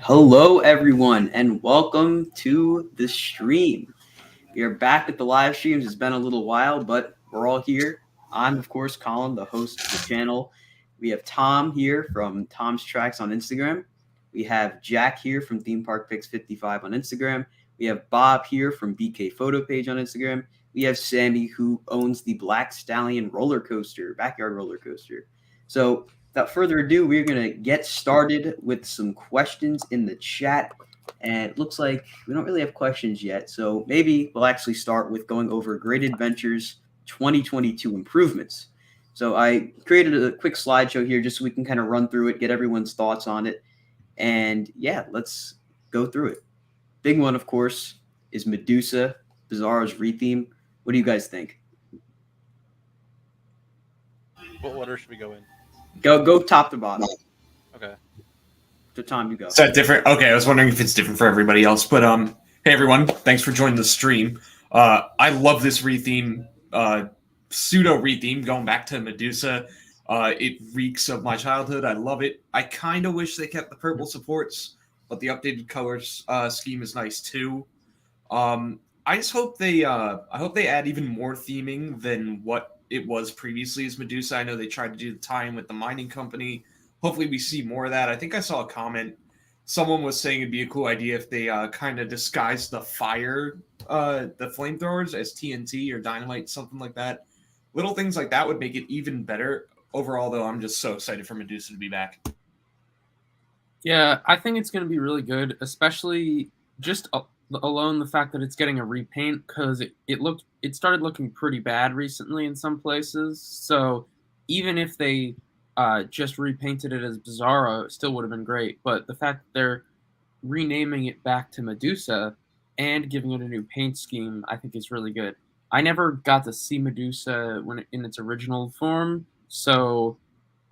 Hello, everyone, and welcome to the stream. We are back with the live streams. It's been a little while, but we're all here. I'm, of course, Colin, the host of the channel. We have Tom here from Tom's Tracks on Instagram. We have Jack here from Theme Park Picks 55 on Instagram. We have Bob here from BK Photo Page on Instagram. We have Sammy, who owns the Black Stallion roller coaster, backyard roller coaster. So, without further ado, we're going to get started with some questions in the chat. And it looks like we don't really have questions yet. So maybe we'll actually start with going over Great Adventures 2022 improvements. So I created a quick slideshow here just so we can kind of run through it, get everyone's thoughts on it. And yeah, let's go through it. Big one, of course, is Medusa, Bizarro's retheme. What do you guys think? What order should we go in? Go top to bottom. Okay. To Tom, you go. Is that different? Okay, I was wondering if it's different for everybody else. But hey everyone, thanks for joining the stream. I love this retheme, pseudo retheme, going back to Medusa. It reeks of my childhood. I love it. I kind of wish they kept the purple supports, but the updated colors scheme is nice too. I just hope they add even more theming than what it was previously as Medusa. I know they tried to do the tie-in with the mining company. Hopefully we see more of that. I think I saw a comment. Someone was saying it'd be a cool idea if they kind of disguised the flamethrowers as TNT or dynamite, something like that. Little things like that would make it even better. Overall, though, I'm just so excited for Medusa to be back. Yeah, I think it's going to be really good, especially just alone the fact that it's getting a repaint, because it started looking pretty bad recently in some places. So even if they just repainted it as Bizarro, it still would have been great. But the fact that they're renaming it back to Medusa and giving it a new paint scheme, I think is really good. I never got to see Medusa in its original form, so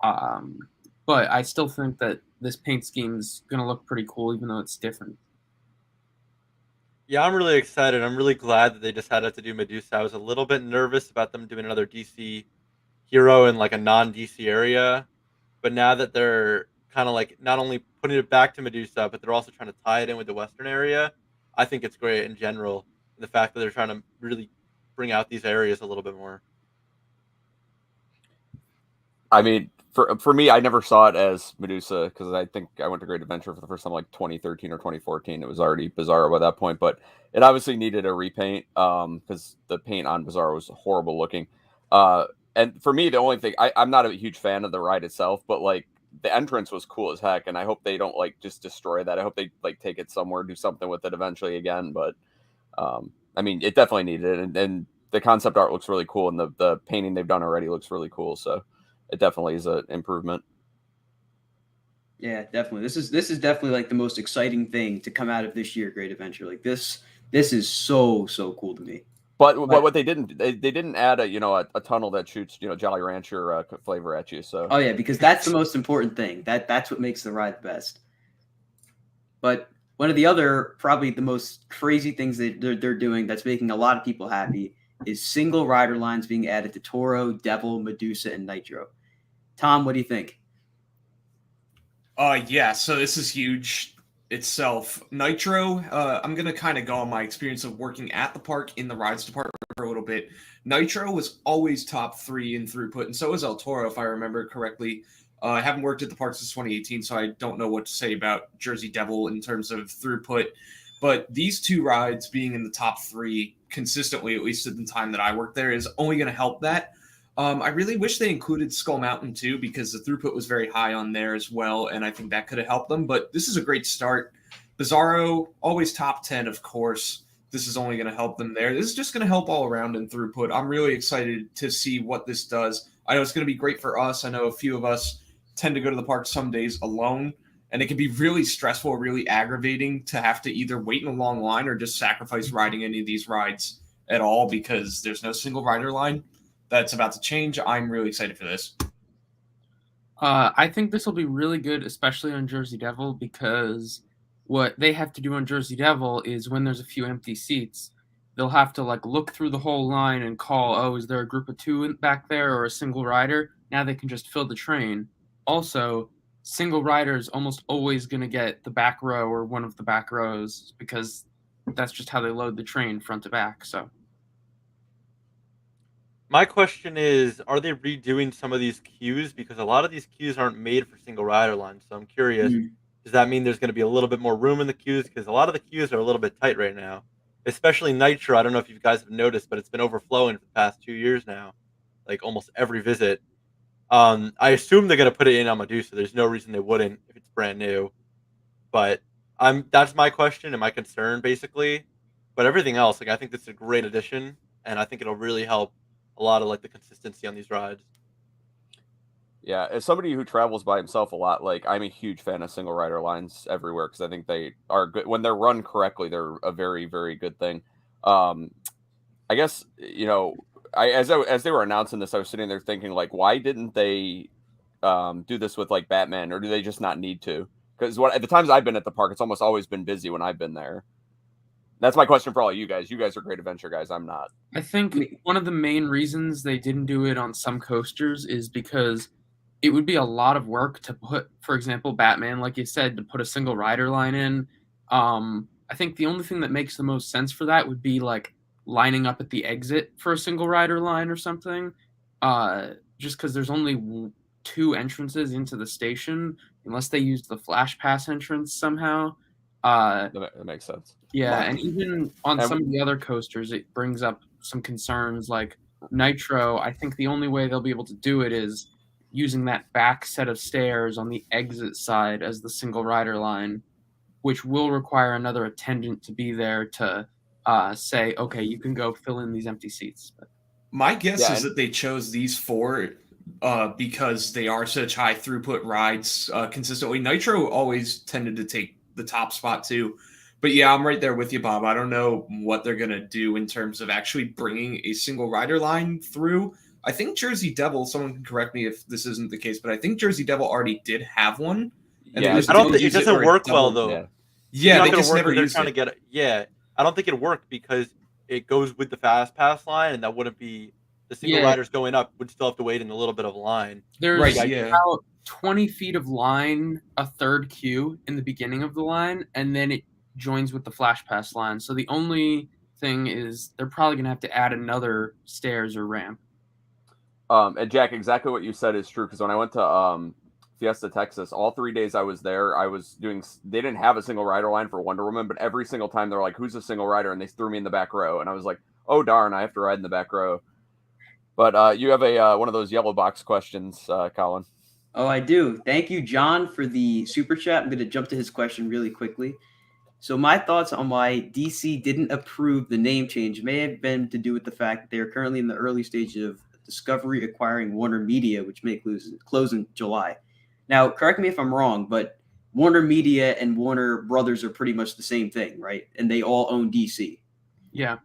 but I still think that this paint scheme is going to look pretty cool, even though it's different. Yeah, I'm really excited. I'm really glad that they decided to do Medusa. I was a little bit nervous about them doing another DC hero in like a non-DC area, but now that they're kind of like not only putting it back to Medusa, but they're also trying to tie it in with the Western area, I think it's great in general. The fact that they're trying to really bring out these areas a little bit more. I mean, for me, I never saw it as Medusa because I think I went to Great Adventure for the first time like 2013 or 2014. It was already Bizarro by that point, but it obviously needed a repaint because the paint on Bizarro was horrible looking. And for me, the only thing I'm not a huge fan of the ride itself, but like the entrance was cool as heck, and I hope they don't like just destroy that. I hope they like take it somewhere, do something with it eventually again. But I mean, it definitely needed it, and the concept art looks really cool, and the painting they've done already looks really cool. So it definitely is an improvement. Yeah, definitely. This is definitely like the most exciting thing to come out of this year, Great Adventure. Like this is so cool to me. But what they didn't add a tunnel that shoots Jolly Rancher flavor at you. So yeah, because that's the most important thing. That's what makes the ride the best. But one of the other probably the most crazy things that they're doing that's making a lot of people happy is single rider lines being added to Toro, Devil, Medusa, and Nitro. Tom, what do you think? Yeah, so this is huge itself. Nitro, I'm going to kind of go on my experience of working at the park in the rides department for a little bit. Nitro was always top 3 in throughput, and so was El Toro, if I remember correctly. I haven't worked at the park since 2018, so I don't know what to say about Jersey Devil in terms of throughput. But these two rides being in the top 3 consistently, at least at the time that I worked there, is only going to help that. I really wish they included Skull Mountain too, because the throughput was very high on there as well, and I think that could have helped them. But this is a great start. Bizarro, always top 10, of course. This is only going to help them there. This is just going to help all around in throughput. I'm really excited to see what this does. I know it's going to be great for us. I know a few of us tend to go to the park some days alone, and it can be really stressful, really aggravating to have to either wait in a long line or just sacrifice riding any of these rides at all because there's no single rider line. That's about to change. I'm really excited for this. I think this will be really good, especially on Jersey Devil, because what they have to do on Jersey Devil is when there's a few empty seats, they'll have to like look through the whole line and call, oh, is there a group of 2 back there or a single rider? Now they can just fill the train. Also, single rider is almost always going to get the back row or one of the back rows because that's just how they load the train front to back. So My question is, are they redoing some of these queues? Because a lot of these queues aren't made for single rider lines. So I'm curious, does that mean there's going to be a little bit more room in the queues? Because a lot of the queues are a little bit tight right now, especially Nitro. I don't know if you guys have noticed, but it's been overflowing for the past 2 years now, like almost every visit. I assume they're going to put it in on Medusa. There's no reason they wouldn't if it's brand new. But that's my question and my concern basically. But everything else, like I think this is a great addition, and I think it'll really help a lot of like the consistency on these rides. Yeah, as somebody who travels by himself a lot, like I'm a huge fan of single rider lines everywhere because I think they are good when they're run correctly. They're a very, very good thing. I guess as they were announcing this, I was sitting there thinking like, why didn't they do this with like Batman, or do they just not need to? Because at the times I've been at the park, it's almost always been busy when I've been there. That's my question for all you guys. You guys are great adventure guys. I'm not. I think one of the main reasons they didn't do it on some coasters is because it would be a lot of work to put, for example, Batman, like you said, to put a single rider line in. I think the only thing that makes the most sense for that would be like lining up at the exit for a single rider line or something. Just because there's only 2 entrances into the station, unless they used the Flash Pass entrance somehow. That makes sense. Yeah, and even on some of the other coasters, it brings up some concerns like Nitro. I think the only way they'll be able to do it is using that back set of stairs on the exit side as the single rider line, which will require another attendant to be there to say, okay, you can go fill in these empty seats. But my guess is that they chose these 4 because they are such high throughput rides consistently. Nitro always tended to take the top spot too. But yeah, I'm right there with you, Bob. I don't know what they're going to do in terms of actually bringing a single rider line through. I think Jersey Devil, someone can correct me if this isn't the case, but I think Jersey Devil already did have one. And I don't think it doesn't work well, though. Yeah, they just never used it. To get it. Yeah, I don't think it'd work because it goes with the Fast Pass line, and that wouldn't be the single riders going up would still have to wait in a little bit of line. There's about 20 feet of line, a third queue in the beginning of the line, and then it joins with the Flash Pass line. So the only thing is they're probably going to have to add another stairs or ramp. And Jack, exactly what you said is true, because when I went to Fiesta, Texas, all 3 days I was there, they didn't have a single rider line for Wonder Woman, but every single time they're like, who's a single rider? And they threw me in the back row. And I was like, oh, darn, I have to ride in the back row. But you have one of those yellow box questions, Colin. Oh, I do. Thank you, John, for the super chat. I'm going to jump to his question really quickly. So my thoughts on why DC didn't approve the name change may have been to do with the fact that they are currently in the early stages of Discovery acquiring Warner Media, which may close in July. Now, correct me if I'm wrong, but Warner Media and Warner Brothers are pretty much the same thing, right? And they all own DC. Yeah.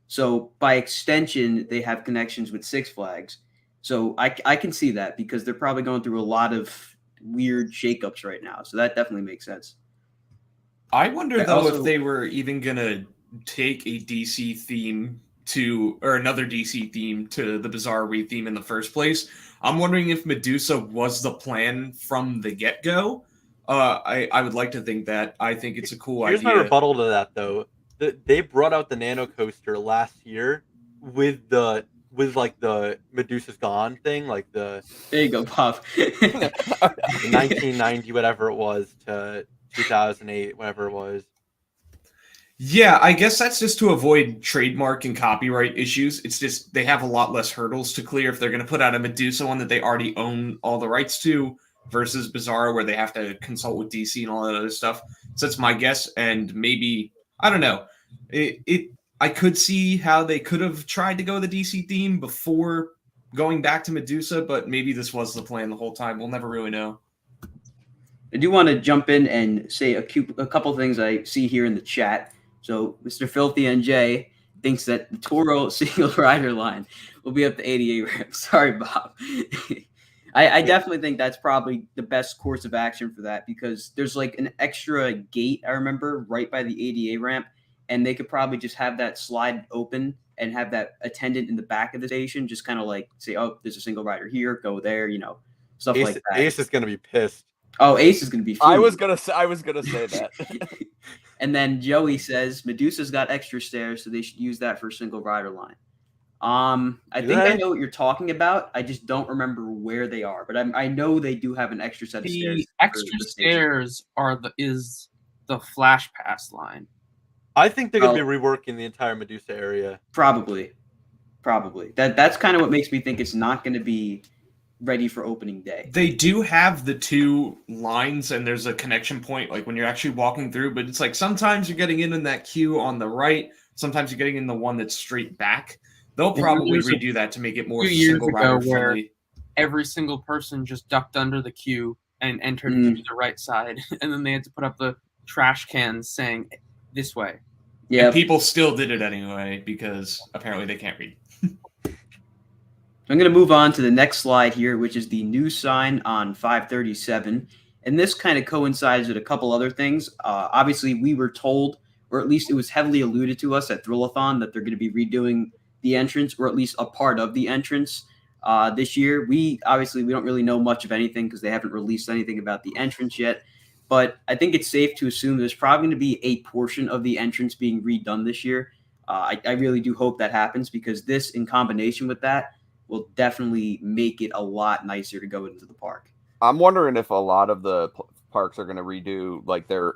So by extension, they have connections with Six Flags. So I can see that because they're probably going through a lot of weird shakeups right now. So that definitely makes sense. I wonder, though, if they were even going to take a DC theme or another DC theme to the Bizarre retheme in the first place. I'm wondering if Medusa was the plan from the get-go. I would like to think that. I think it's a cool idea. Here's my rebuttal to that, though. They brought out the Nano Coaster last year with the Medusa's Gone thing, like the... There you go, Bob. 1990, whatever it was, to 2008, whatever it was. Yeah, I guess that's just to avoid trademark and copyright issues. It's just they have a lot less hurdles to clear if they're going to put out a Medusa one that they already own all the rights to versus Bizarro where they have to consult with DC and all that other stuff. So that's my guess. And maybe, I don't know. I could see how they could have tried to go the DC theme before going back to Medusa, but maybe this was the plan the whole time. We'll never really know. I do want to jump in and say a couple things I see here in the chat. So Mr. Filthy NJ thinks that the Toro single rider line will be up to 88 ramps. Sorry, Bob. I definitely think that's probably the best course of action for that because there's like an extra gate, I remember, right by the ADA ramp, and they could probably just have that slide open and have that attendant in the back of the station just kind of like say, oh, there's a single rider here, go there, stuff like that. Ace is going to be pissed. Oh, Ace is going to be. I was gonna say that. And then Joey says Medusa's got extra stairs, so they should use that for single rider line. I think I know what you're talking about. I just don't remember where they are, but I know they do have an extra set of stairs. The extra stairs is the flash pass line. I think they're going to be reworking the entire Medusa area. Probably. That's kind of what makes me think it's not going to be ready for opening day. They do have the two lines, and there's a connection point, like when you're actually walking through. But it's like sometimes you're getting in that queue on the right, sometimes you're getting in the one that's straight back. They'll probably redo that to make it more single rider friendly. Every single person just ducked under the queue and entered to the right side, and then they had to put up the trash cans saying this way. Yeah, and people still did it anyway because apparently they can't read. I'm going to move on to the next slide here, which is the new sign on 537. And this kind of coincides with a couple other things. Obviously, we were told, or at least it was heavily alluded to us at Thrillathon, that they're going to be redoing the entrance, or at least a part of the entrance this year. We don't really know much of anything because they haven't released anything about the entrance yet. But I think it's safe to assume there's probably going to be a portion of the entrance being redone this year. I really do hope that happens because this, in combination with that, will definitely make it a lot nicer to go into the park. I'm wondering if a lot of the parks are going to redo like their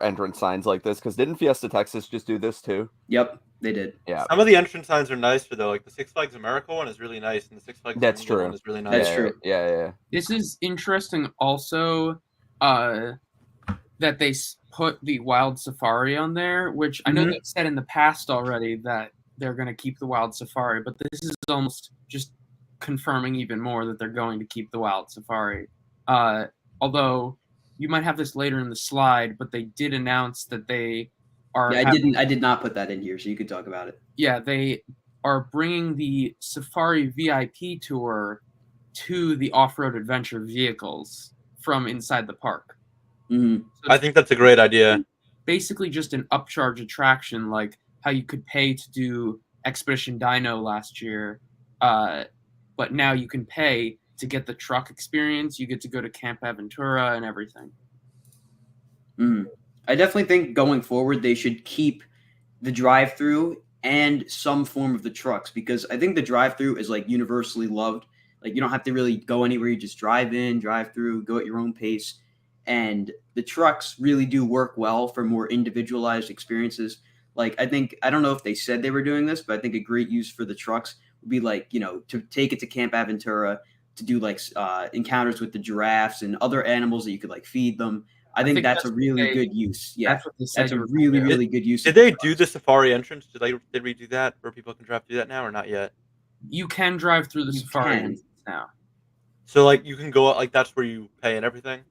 entrance signs like this, because didn't Fiesta Texas just do this too? Yep, they did. Yeah. Some of the entrance signs are nicer though. Like the Six Flags America one is really nice, and the Six Flags That's true. one is really nice. That's true. Yeah. This is interesting also that they put the Wild Safari on there, which I know they've said in the past already that they're going to keep the Wild Safari, but this is almost just confirming even more that they're going to keep the Wild Safari. Although you might have this later in the slide, but they did announce that they are. Yeah, I did not put that in here, so you could talk about it. Yeah, they are bringing the Safari VIP tour to the off-road adventure vehicles from inside the park. Mm-hmm. So I think that's a great idea. Basically, just an upcharge attraction, like how you could pay to do Expedition Dino last year, but now you can pay to get the truck experience. You get to go to Camp Aventura and everything. I definitely think going forward they should keep the drive-through and some form of the trucks, because I think the drive-through is like universally loved. Like you don't have to really go anywhere. You just drive in, drive through, go at your own pace. And the trucks really do work well for more individualized experiences. Like I don't know if they said they were doing this, but I think a great use for the trucks would be like, to take it to Camp Aventura to do like encounters with the giraffes and other animals that you could like feed them. I think that's a really good use. Yeah, that's a really, really good use. Did they do the Safari entrance? Did we do that where people can drive through that now or not yet? You can drive through the Safari entrance now. So like you can go like that's where you pay and everything?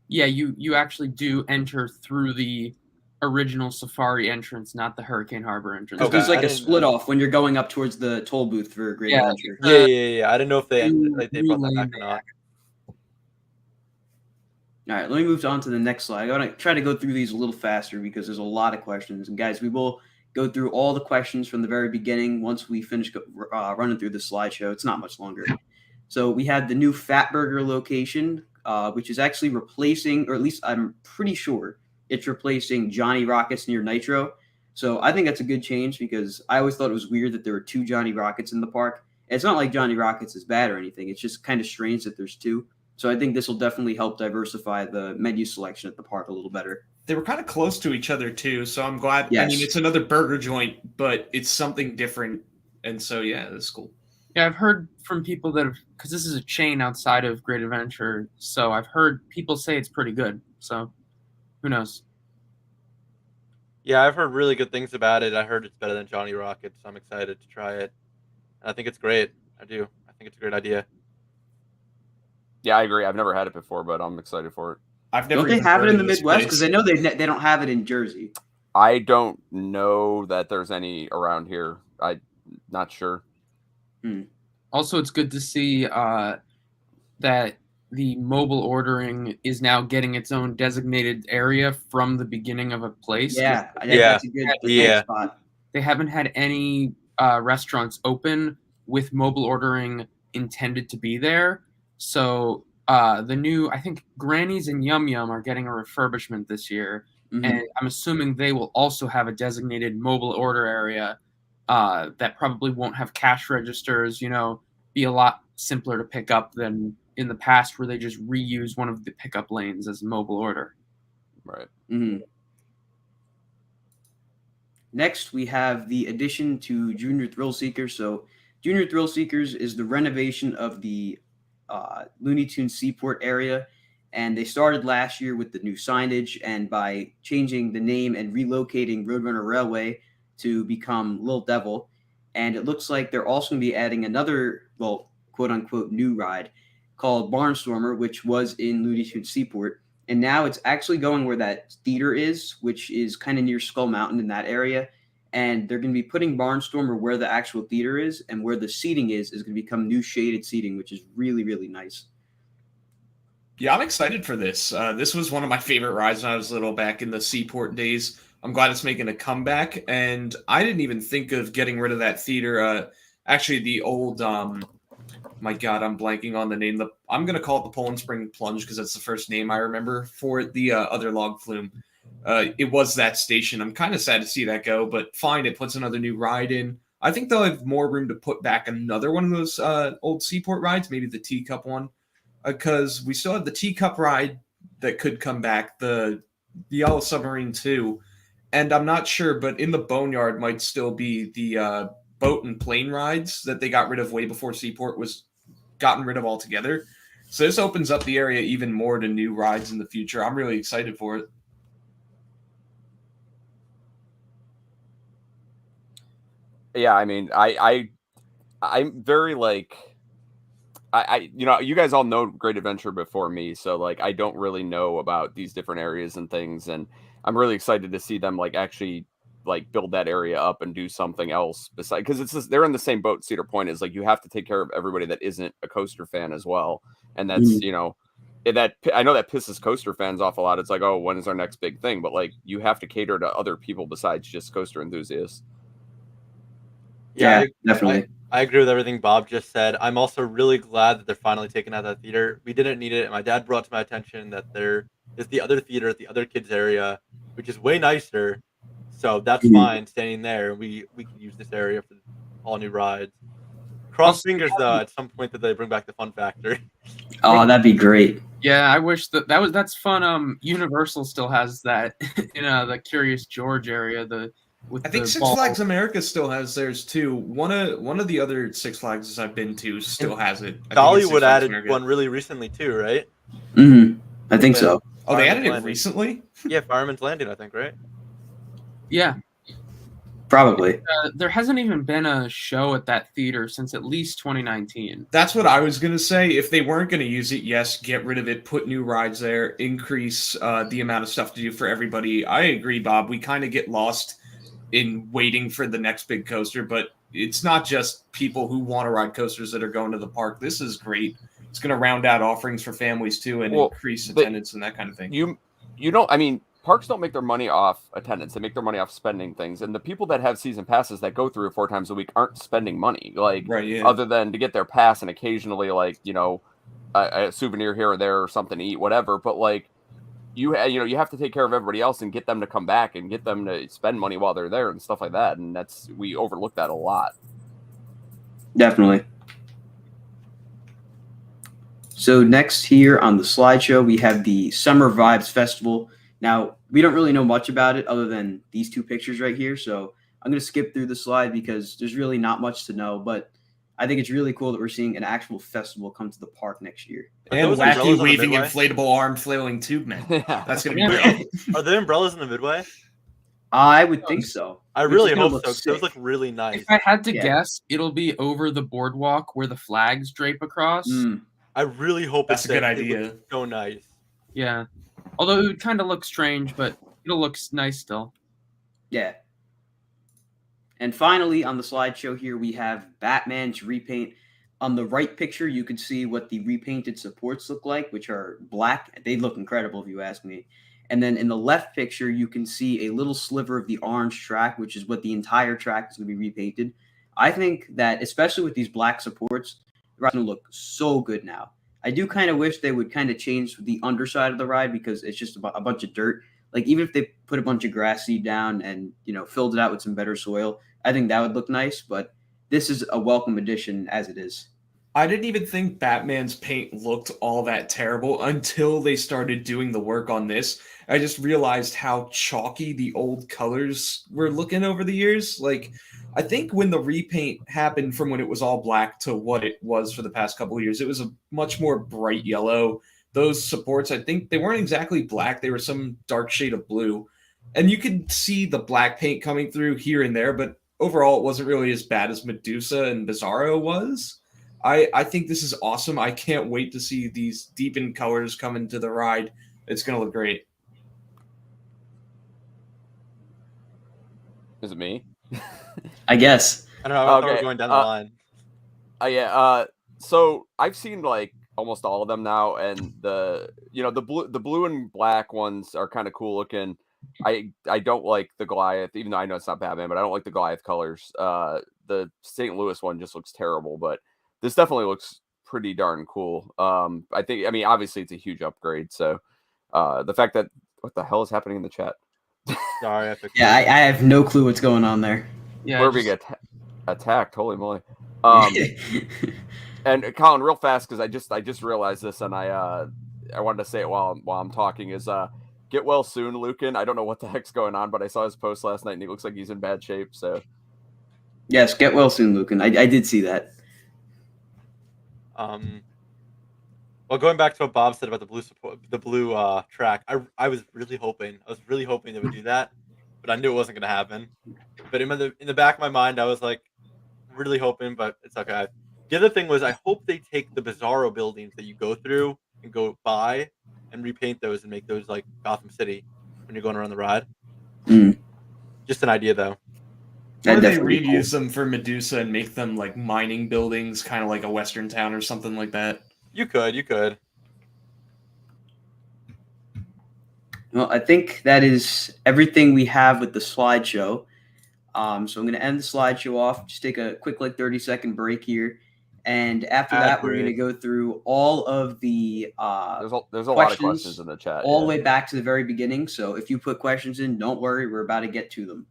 Yeah, you actually do enter through the original Safari entrance, not the Hurricane Harbor entrance. Okay. There's like a split off when you're going up towards the toll booth for a Great Adventure. Yeah. I didn't know if they brought that back or not. All right, let me move on to the next slide. I want to try to go through these a little faster because there's a lot of questions. And guys, we will go through all the questions from the very beginning once we finish running through the slideshow. It's not much longer. So we had the new Fatburger location, which is actually replacing, or at least I'm pretty sure it's replacing Johnny Rockets near Nitro. So I think that's a good change because I always thought it was weird that there were two Johnny Rockets in the park. And it's not like Johnny Rockets is bad or anything. It's just kind of strange that there's two. So I think this will definitely help diversify the menu selection at the park a little better. They were kind of close to each other too, so I'm glad. Yes. I mean, it's another burger joint, but it's something different, and so yeah, that's cool. Yeah, I've heard from people that because this is a chain outside of Great Adventure, so I've heard people say it's pretty good. So who knows? Yeah, I've heard really good things about it. I heard it's better than Johnny Rockets, so I'm excited to try it. And I think it's great. I do. I think it's a great idea. Yeah, I agree. I've never had it before, but I'm excited for it. I've never. Don't they have it in the Midwest? Because I know they don't have it in Jersey. I don't know that there's any around here. I'm not sure. Also, it's good to see that the mobile ordering is now getting its own designated area from the beginning of a place. Yeah, I think that's a good spot. They haven't had any restaurants open with mobile ordering intended to be there. So the new, I think Granny's and Yum Yum are getting a refurbishment this year, Mhm. and I'm assuming they will also have a designated mobile order area that probably won't have cash registers, be a lot simpler to pick up than in the past where they just reuse one of the pickup lanes as a mobile order. Right. Mhm. Next, we have the addition to Junior Thrillseekers. So, Junior Thrillseekers is the renovation of the Looney Tunes Seaport area, and they started last year with the new signage. And by changing the name and relocating Roadrunner Railway to become Little Devil, and it looks like they're also going to be adding another, well, quote unquote, new ride called Barnstormer, which was in Looney Tunes Seaport. And now it's actually going where that theater is, which is kind of near Skull Mountain in that area. And they're going to be putting Barnstormer where the actual theater is, and where the seating is going to become new shaded seating, which is really, really nice. Yeah, I'm excited for this. This was one of my favorite rides when I was little back in the Seaport days. I'm glad it's making a comeback, and I didn't even think of getting rid of that theater. Actually, the old my God, I'm blanking on the name. I'm going to call it the Poland Spring Plunge because that's the first name I remember for the other log flume. It was that station. I'm kind of sad to see that go, but fine. It puts another new ride in. I think they'll have more room to put back another one of those old Seaport rides, maybe the Teacup one, because we still have the Teacup ride that could come back, the Yellow Submarine 2, and I'm not sure, but in the Boneyard might still be the boat and plane rides that they got rid of way before Seaport was gotten rid of altogether. So this opens up the area even more to new rides in the future. I'm really excited for it. Yeah, I mean, I'm very like, you guys all know Great Adventure before me, so like I don't really know about these different areas and things, and I'm really excited to see them like actually like build that area up and do something else besides, because it's just, they're in the same boat. Cedar Point is like, you have to take care of everybody that isn't a coaster fan as well, and that's that I know that pisses coaster fans off a lot. It's like, oh, when is our next big thing? But like, you have to cater to other people besides just coaster enthusiasts. Yeah, definitely. I agree with everything Bob just said. I'm also really glad that they're finally taking out that theater. We didn't need it, and my dad brought to my attention that there is the other theater at the other kids area, which is way nicer. So that's fine staying there. We can use this area for all new rides. Cross fingers though, at some point that they bring back the Fun Factory. Oh, that'd be great. Yeah, I wish that's fun. Universal still has that in the Curious George area. I think Six Flags America still has theirs too. One of the other Six Flags I've been to still has it. Dollywood added one really recently too, right? Mm-hmm. I think so. Oh, they added it recently? Yeah, Fireman's Landing, I think, right? Yeah. Probably. There hasn't even been a show at that theater since at least 2019. That's what I was going to say. If they weren't going to use it, yes, get rid of it, put new rides there, increase the amount of stuff to do for everybody. I agree, Bob. We kind of get lost in waiting for the next big coaster, but it's not just people who want to ride coasters that are going to the park. This is great. It's going to round out offerings for families too and increase attendance and that kind of thing. You don't, I mean, parks don't make their money off attendance. They make their money off spending things. And the people that have season passes that go 3 or 4 times a week aren't spending money, like, other than to get their pass and occasionally, like, a souvenir here or there or something to eat, whatever. But like, you have to take care of everybody else and get them to come back and get them to spend money while they're there and stuff like that. And we overlook that a lot. Definitely. So next here on the slideshow, we have the Summer Vibes Festival. Now, we don't really know much about it other than these 2 pictures right here. So I'm going to skip through the slide because there's really not much to know. But I think it's really cool that we're seeing an actual festival come to the park next year. And wacky waving inflatable arm flailing tube men. That's going to be great. Are there umbrellas in the Midway? I would think so. I really hope so, because those look really nice. If I had to guess, it'll be over the boardwalk where the flags drape across. I really hope that's a good idea. So nice. Yeah. Although it would kind of look strange, but it'll look nice still. Yeah. And finally, on the slideshow here, we have Batman's repaint. On the right picture, you can see what the repainted supports look like, which are black. They look incredible, if you ask me. And then in the left picture, you can see a little sliver of the orange track, which is what the entire track is going to be repainted. I think that, especially with these black supports, it's going to look so good now. I do kind of wish they would kind of change the underside of the ride because it's just a bunch of dirt. Like even if they put a bunch of grass seed down and filled it out with some better soil, I think that would look nice. But this is a welcome addition as it is. I didn't even think Batman's paint looked all that terrible until they started doing the work on this. I just realized how chalky the old colors were looking over the years. Like, I think when the repaint happened from when it was all black to what it was for the past couple of years, it was a much more bright yellow. Those supports, I think they weren't exactly black. They were some dark shade of blue. And you could see the black paint coming through here and there, but overall it wasn't really as bad as Medusa and Bizarro was. I think this is awesome. I can't wait to see these deepened colors come into the ride. It's going to look great. Is it me? I guess. I don't know. I thought we were going down the line. Yeah. So I've seen like almost all of them now, and the blue and black ones are kind of cool looking. I don't like the Goliath, even though I know it's not Batman, but I don't like the Goliath colors. The St. Louis one just looks terrible, but this definitely looks pretty darn cool. I mean, obviously it's a huge upgrade. So the fact that what the hell is happening in the chat? Sorry, I have no clue what's going on there. Yeah, Where we get attacked? Holy moly! And Colin, real fast because I just realized this, and I wanted to say it while I'm talking is get well soon, Lucan. I don't know what the heck's going on, but I saw his post last night, and he looks like he's in bad shape. So yes, get well soon, Lucan. I did see that. Well, going back to what Bob said about the blue track, I was really hoping they would do that, but I knew it wasn't going to happen. But in the back of my mind, I was like really hoping, but it's okay. The other thing was I hope they take the Bizarro buildings that you go through and go by and repaint those and make those like Gotham City when you're going around the ride. Just an idea, though. Or they reuse them for Medusa and make them like mining buildings, kind of like a Western town or something like that. You could. Well, I think that is everything we have with the slideshow. So I'm going to end the slideshow off. Just take a quick 30-second break here. And after that, we're going to go through all of the there's a lot of questions in the chat. All the way back to the very beginning. So if you put questions in, don't worry. We're about to get to them.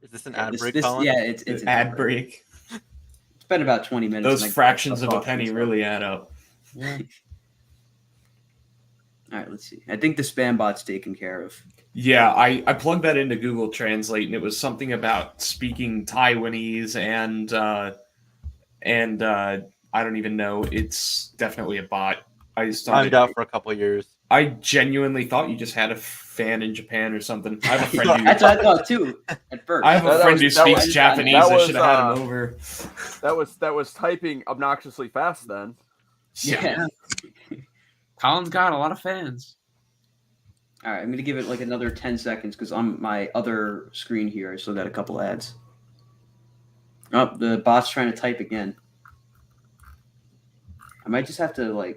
Is this an ad break, Colin? Yeah, it's an ad break. It's been about 20 minutes. Those fractions of a penny really add up. Yeah. All right, let's see. I think the spam bot's taken care of. Yeah, I plugged that into Google Translate, and it was something about speaking Taiwanese, and I don't even know. It's definitely a bot. Timed out for a couple of years. I genuinely thought you just had a fan in Japan or something. I have a friend who, that's what I thought too at first. I have a friend who speaks Japanese. I should have had him over. That was typing obnoxiously fast then. Yeah. Colin's got a lot of fans. All right, I'm going to give it another 10 seconds because on my other screen here, I still got a couple ads. Oh, the bot's trying to type again. I might just have to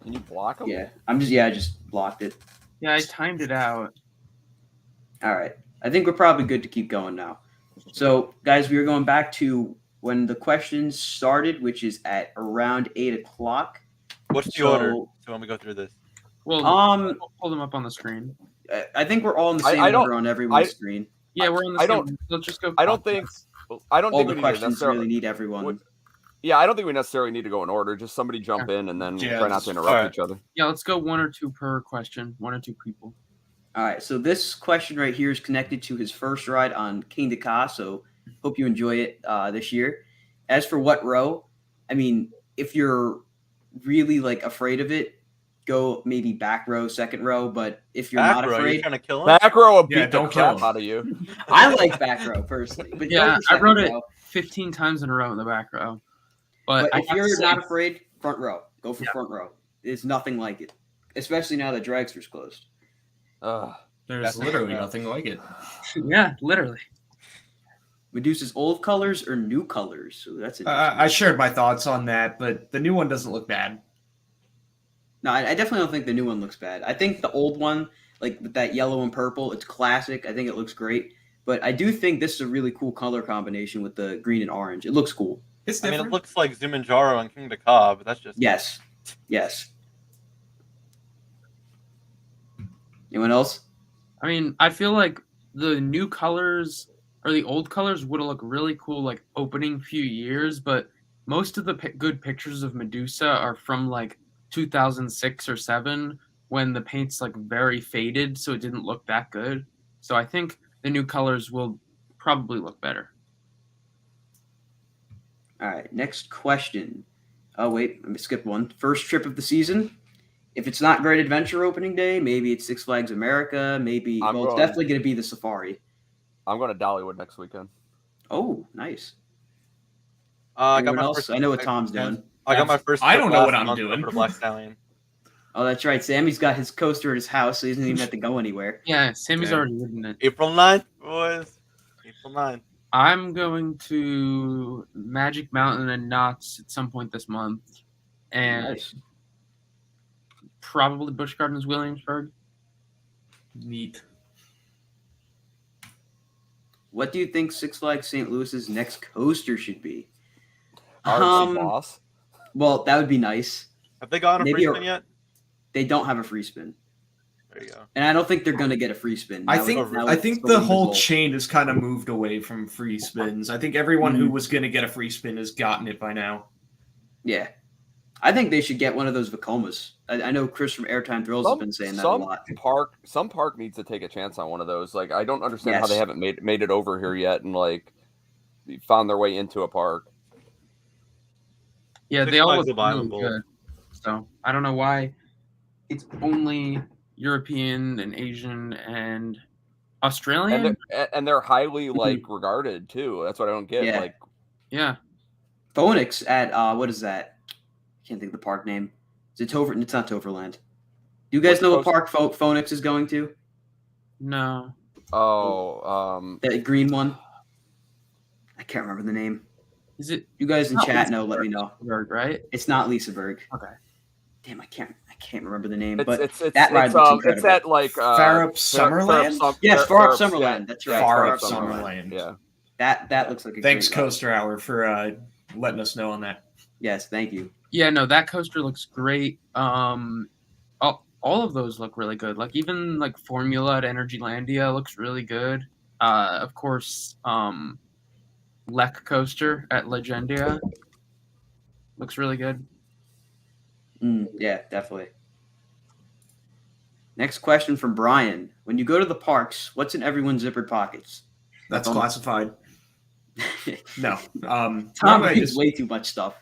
Can you block them? Yeah, I just blocked it. Yeah, I timed it out. All right, I think we're probably good to keep going now. So, guys, we are going back to when the questions started, which is at around 8 o'clock. What's the order? So when we go through this. Well, I'll pull them up on the screen. I think we're all in the same order on everyone's screen. Yeah, we're on the same. Let's just go. I don't think all we the questions really need everyone. Yeah, I don't think we necessarily need to go in order. Just somebody jump in and then try not to interrupt each other. Yeah, let's go 1 or 2 per question. 1 or 2 people. All right, so this question right here is connected to his first ride on King Ka, so hope you enjoy it this year. As for what row, I mean, if you're really afraid of it, go maybe back row, second row. But if you're not afraid, you're trying to kill him? Back row will beat the crap out of you. I like back row personally, but yeah, I rode it 15 times in a row in the back row. But if you're not afraid, front row. Go for front row. There's nothing like it, especially now that Dragster's closed. There's literally nothing like it. Yeah, literally. Medusa's old colors or new colors? So that's I shared my thoughts on that, but the new one doesn't look bad. No, I definitely don't think the new one looks bad. I think the old one, with that yellow and purple, it's classic. I think it looks great. But I do think this is a really cool color combination with the green and orange. It looks cool. It's different. I mean, it looks like Zumanjaro and King Ka, but that's just... Yes. Yes. Anyone else? I mean, I feel like the new colors or the old colors would have looked really cool like opening few years, but most of the good pictures of Medusa are from like 2006 or 7 when the paint's like very faded, so it didn't look that good. So I think the new colors will probably look better. All right, next question. Oh, wait, let me skip one. First trip of the season? If it's not Great Adventure opening day, maybe it's Six Flags America, maybe, it's definitely going to be the Safari. I'm going to Dollywood next weekend. Oh, nice. I got Anyone my else? first. I know what Tom's doing. I got my first. I trip don't know what last I'm month doing. over to Black Stallion. Oh, that's right. Sammy's got his coaster at his house, so he doesn't even have to go anywhere. Yeah, Sammy's Yeah. already ridden it. April 9th, boys. April 9th. I'm going to Magic Mountain and Knott's at some point this month, and Nice. probably Busch Gardens Williamsburg. Neat. What do you think Six Flags St. Louis's next coaster should be? RC Boss. Well, that would be nice. Have they gone a Maybe free spin yet? They don't have a free spin. There you go. And I don't think they're going to get a free spin. I That think would- I that think would the be whole goal. chain has kind of moved away from free spins. I think everyone who was going to get a free spin has gotten it by now. Yeah. I think they should get one of those Vacomas. I know Chris from Airtime Thrills has been saying that a lot. Some park needs to take a chance on one of those. Like, I don't understand how Yes. they haven't made it over here yet and like found their way into a park. Yeah, Six they all Flags look will buy really them both. good. So I don't know why it's only European and Asian and Australian. And they're highly like regarded too. That's what I don't get. Yeah. Like, Yeah, Phoenix at, what is that? I can't think of the park name. Is it Tover? It's not Toverland. Do you guys Which know what coaster? park Phoenix is going to? no. That green one? I can't remember the name. Is it You guys in Not chat Lisa know, let me know. Berg, right? It's not Lisaberg. Okay. Damn, I can't remember the name. it's But it's that ride looks incredible. it's at like Far Up Summerland? Yes, Far Up Summerland. That's right. Far Up Summerland. Summerland. Yeah. That looks like a Thanks, great ride. Coaster Hour, for letting us know on that. Yes, thank you. Yeah, no, that coaster looks great. All of those look really good. Like even like Formula at Energylandia looks really good. Of course, Lek coaster at Legendia looks really good. Yeah, definitely. Next question from Brian. When you go to the parks, what's in everyone's zippered pockets? That's classified. No. Tom normally I brings just- way too much stuff.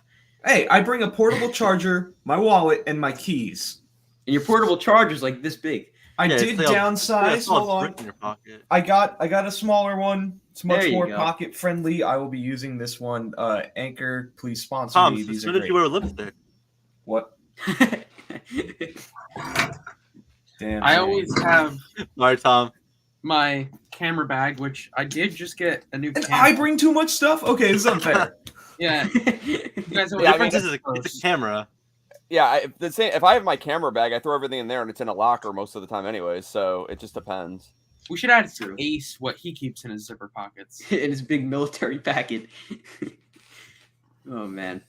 Hey, I bring a portable charger, my wallet, and my keys. And your portable charger's like this big. I did downsize. Hold on. In your pocket. I got a smaller one. It's There much you more go. pocket friendly. I will be using this one. Anchor, please sponsor Tom, me. since These are when did great. you wear lipstick? What? Damn. I Jay. always have All right, Tom. my camera bag, which I did just get a new And camera. I bring too much stuff. Okay, this is unfair. Yeah, you guys always Yeah, I The mean, difference is it's a camera. Yeah, if I have my camera bag, I throw everything in there and it's in a locker most of the time anyway, so it just depends. We should ask True. Ace what he keeps in his zipper pockets. In his big military packet. Oh, man.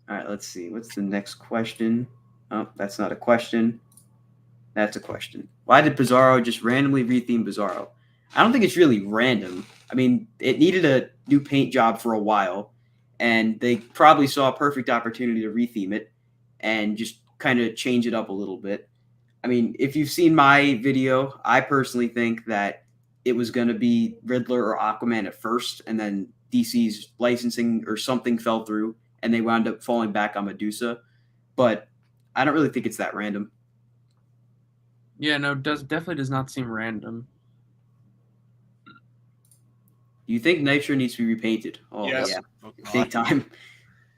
All right, let's see. What's the next question? Oh, that's not a question. That's a question. Why did Bizarro just randomly retheme Bizarro? I don't think it's really random. I mean, it needed a new paint job for a while, and they probably saw a perfect opportunity to retheme it and just kind of change it up a little bit. I mean, if you've seen my video, I personally think that it was going to be Riddler or Aquaman at first, and then DC's licensing or something fell through, and they wound up falling back on Medusa. But I don't really think it's that random. Yeah, no, definitely does not seem random. Do you think Nitro needs to be repainted? Oh, Yes. yeah, Oh, big God. time.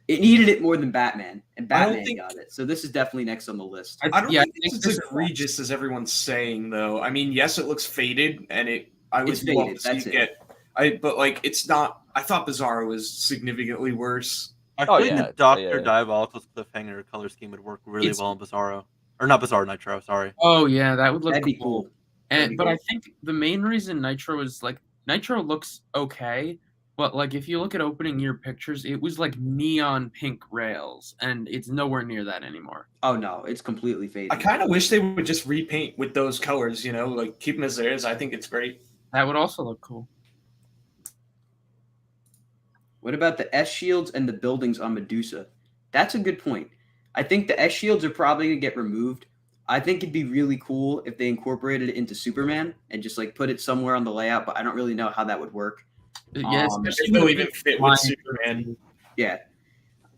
It needed it more than Batman, and I don't Batman think- got it. So this is definitely next on the list. I don't yeah, think I think it's this as egregious as everyone's saying, though. I mean, yes, it looks faded, and I would It's love faded, to see that's it it. get. But like, it's not. I thought Bizarro was significantly worse. I Oh, think yeah, the Doctor yeah. Diabolical's cliffhanger color scheme would work really It's- well in Bizarro. Or not Bizarro, Nitro, sorry. Oh yeah, that would look That'd be cool. That'd be But cool. I think the main reason Nitro is like Nitro looks okay, But like if you look at opening year pictures, it was like neon pink rails, and it's nowhere near that anymore. Oh no, it's completely faded. I kind of wish they would just repaint with those colors, like keep them as theirs. I think it's great. That would also look cool. What about the S shields and the buildings on Medusa? That's a good point. I think the S shields are probably going to get removed. I think it'd be really cool if they incorporated it into Superman and just like put it somewhere on the layout, but I don't really know how that would work. Yeah, If especially they'll with even the fit line- with Superman. Yeah.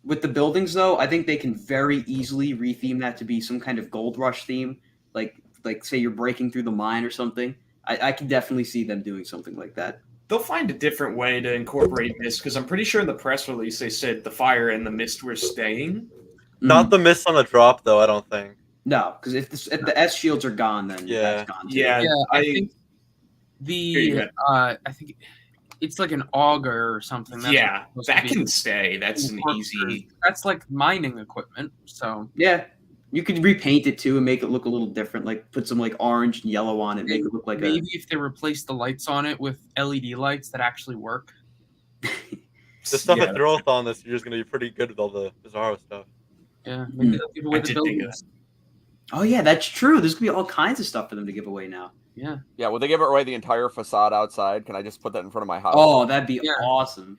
With the buildings, though, I think they can very easily retheme that to be some kind of Gold Rush theme. Like say you're breaking through the mine or something. I can definitely see them doing something like that. They'll find a different way to incorporate this because I'm pretty sure in the press release they said the fire and the mist were staying. Not the mist on the drop, though. I don't think. No, because if the S shields are gone, then Yeah. that's gone too. Yeah, I think I think it's like an auger or something. That's yeah, what it's supposed to that be. can stay. That's an easy. That's like mining equipment. So Yeah. You could repaint it too and make it look a little different. Like put some like orange and yellow on it, make it look like maybe if they replace the lights on it with LED lights that actually work. The stuff Yeah. at Thrillthon this year is going to be pretty good with all the Bizarro stuff. Yeah, maybe they'll give away I the did think of buildings. Oh yeah, that's true. There's gonna be all kinds of stuff for them to give away now. Yeah. Yeah, would they give away the entire facade outside? Can I just put that in front of my house? Oh, that'd be Yeah. awesome.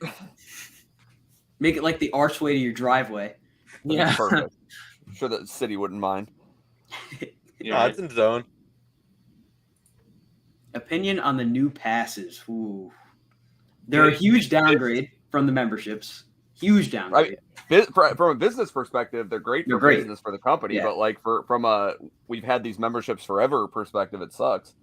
Make it like the archway to your driveway. That's Yeah. perfect. I'm sure the city wouldn't mind. Yeah, it's in zone. Opinion on the new passes. Ooh. They're a Yeah. huge downgrade from the memberships. Huge downgrade. From a business perspective, they're great They're for great. business for the company, Yeah. but like from a we've had these memberships forever perspective, it sucks.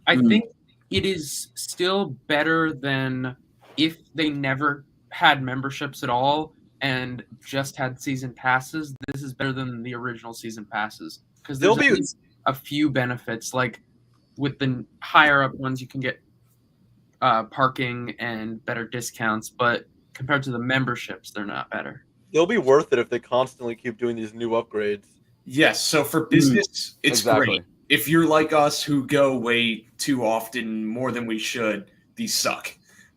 I Mm. think it is still better than if they never had memberships at all and just had season passes. This is better than the original season passes because there's There'll at be- least a few benefits. Like with the higher up ones, you can get parking and better discounts, but compared to the memberships, they're not better. It'll be worth it if they constantly keep doing these new upgrades. Yes, so for business, it's Exactly. great. If you're like us who go way too often, more than we should, these suck.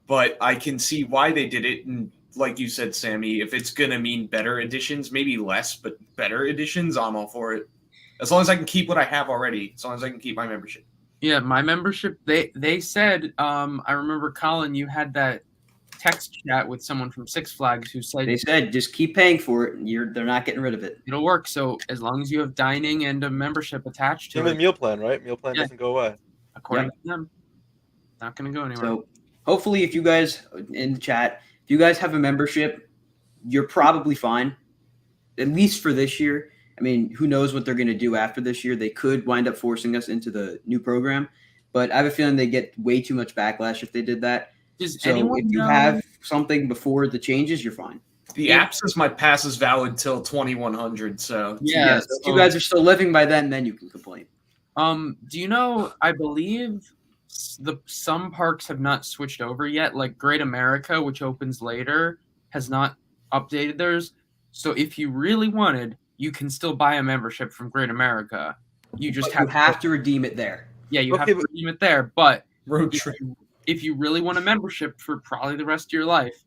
But I can see why they did it. And like you said, Sammy, if it's going to mean better editions, maybe less, but better editions, I'm all for it. As long as I can keep what I have already, as long as I can keep my membership. Yeah, my membership, they said, I remember, Colin, you had that text chat with someone from Six Flags who said They said just keep paying for it and they're not getting rid of it. it'll work. So as long as you have dining and a membership attached to Same it, with meal plan, right? Meal plan Yeah. doesn't go away. according to them, not going to go anywhere. So hopefully if you guys in the chat, if you guys have a membership, you're probably fine. At least for this year. I mean, who knows what they're going to do after this year? They could wind up forcing us into the new program, but I have a feeling they get way too much backlash if they did that. Does So anyone if you know? have something before the changes, you're fine. The Yeah. app says my pass is valid till 2100, so Yeah, Yes, if you guys are still living by then you can complain. Do you know? I believe some parks have not switched over yet. Like Great America, which opens later, has not updated theirs. So if you really wanted, you can still buy a membership from Great America. You just But you have to redeem it there. yeah, you have Okay, to but- redeem it there. But road if trip. if you really want a membership for probably the rest of your life,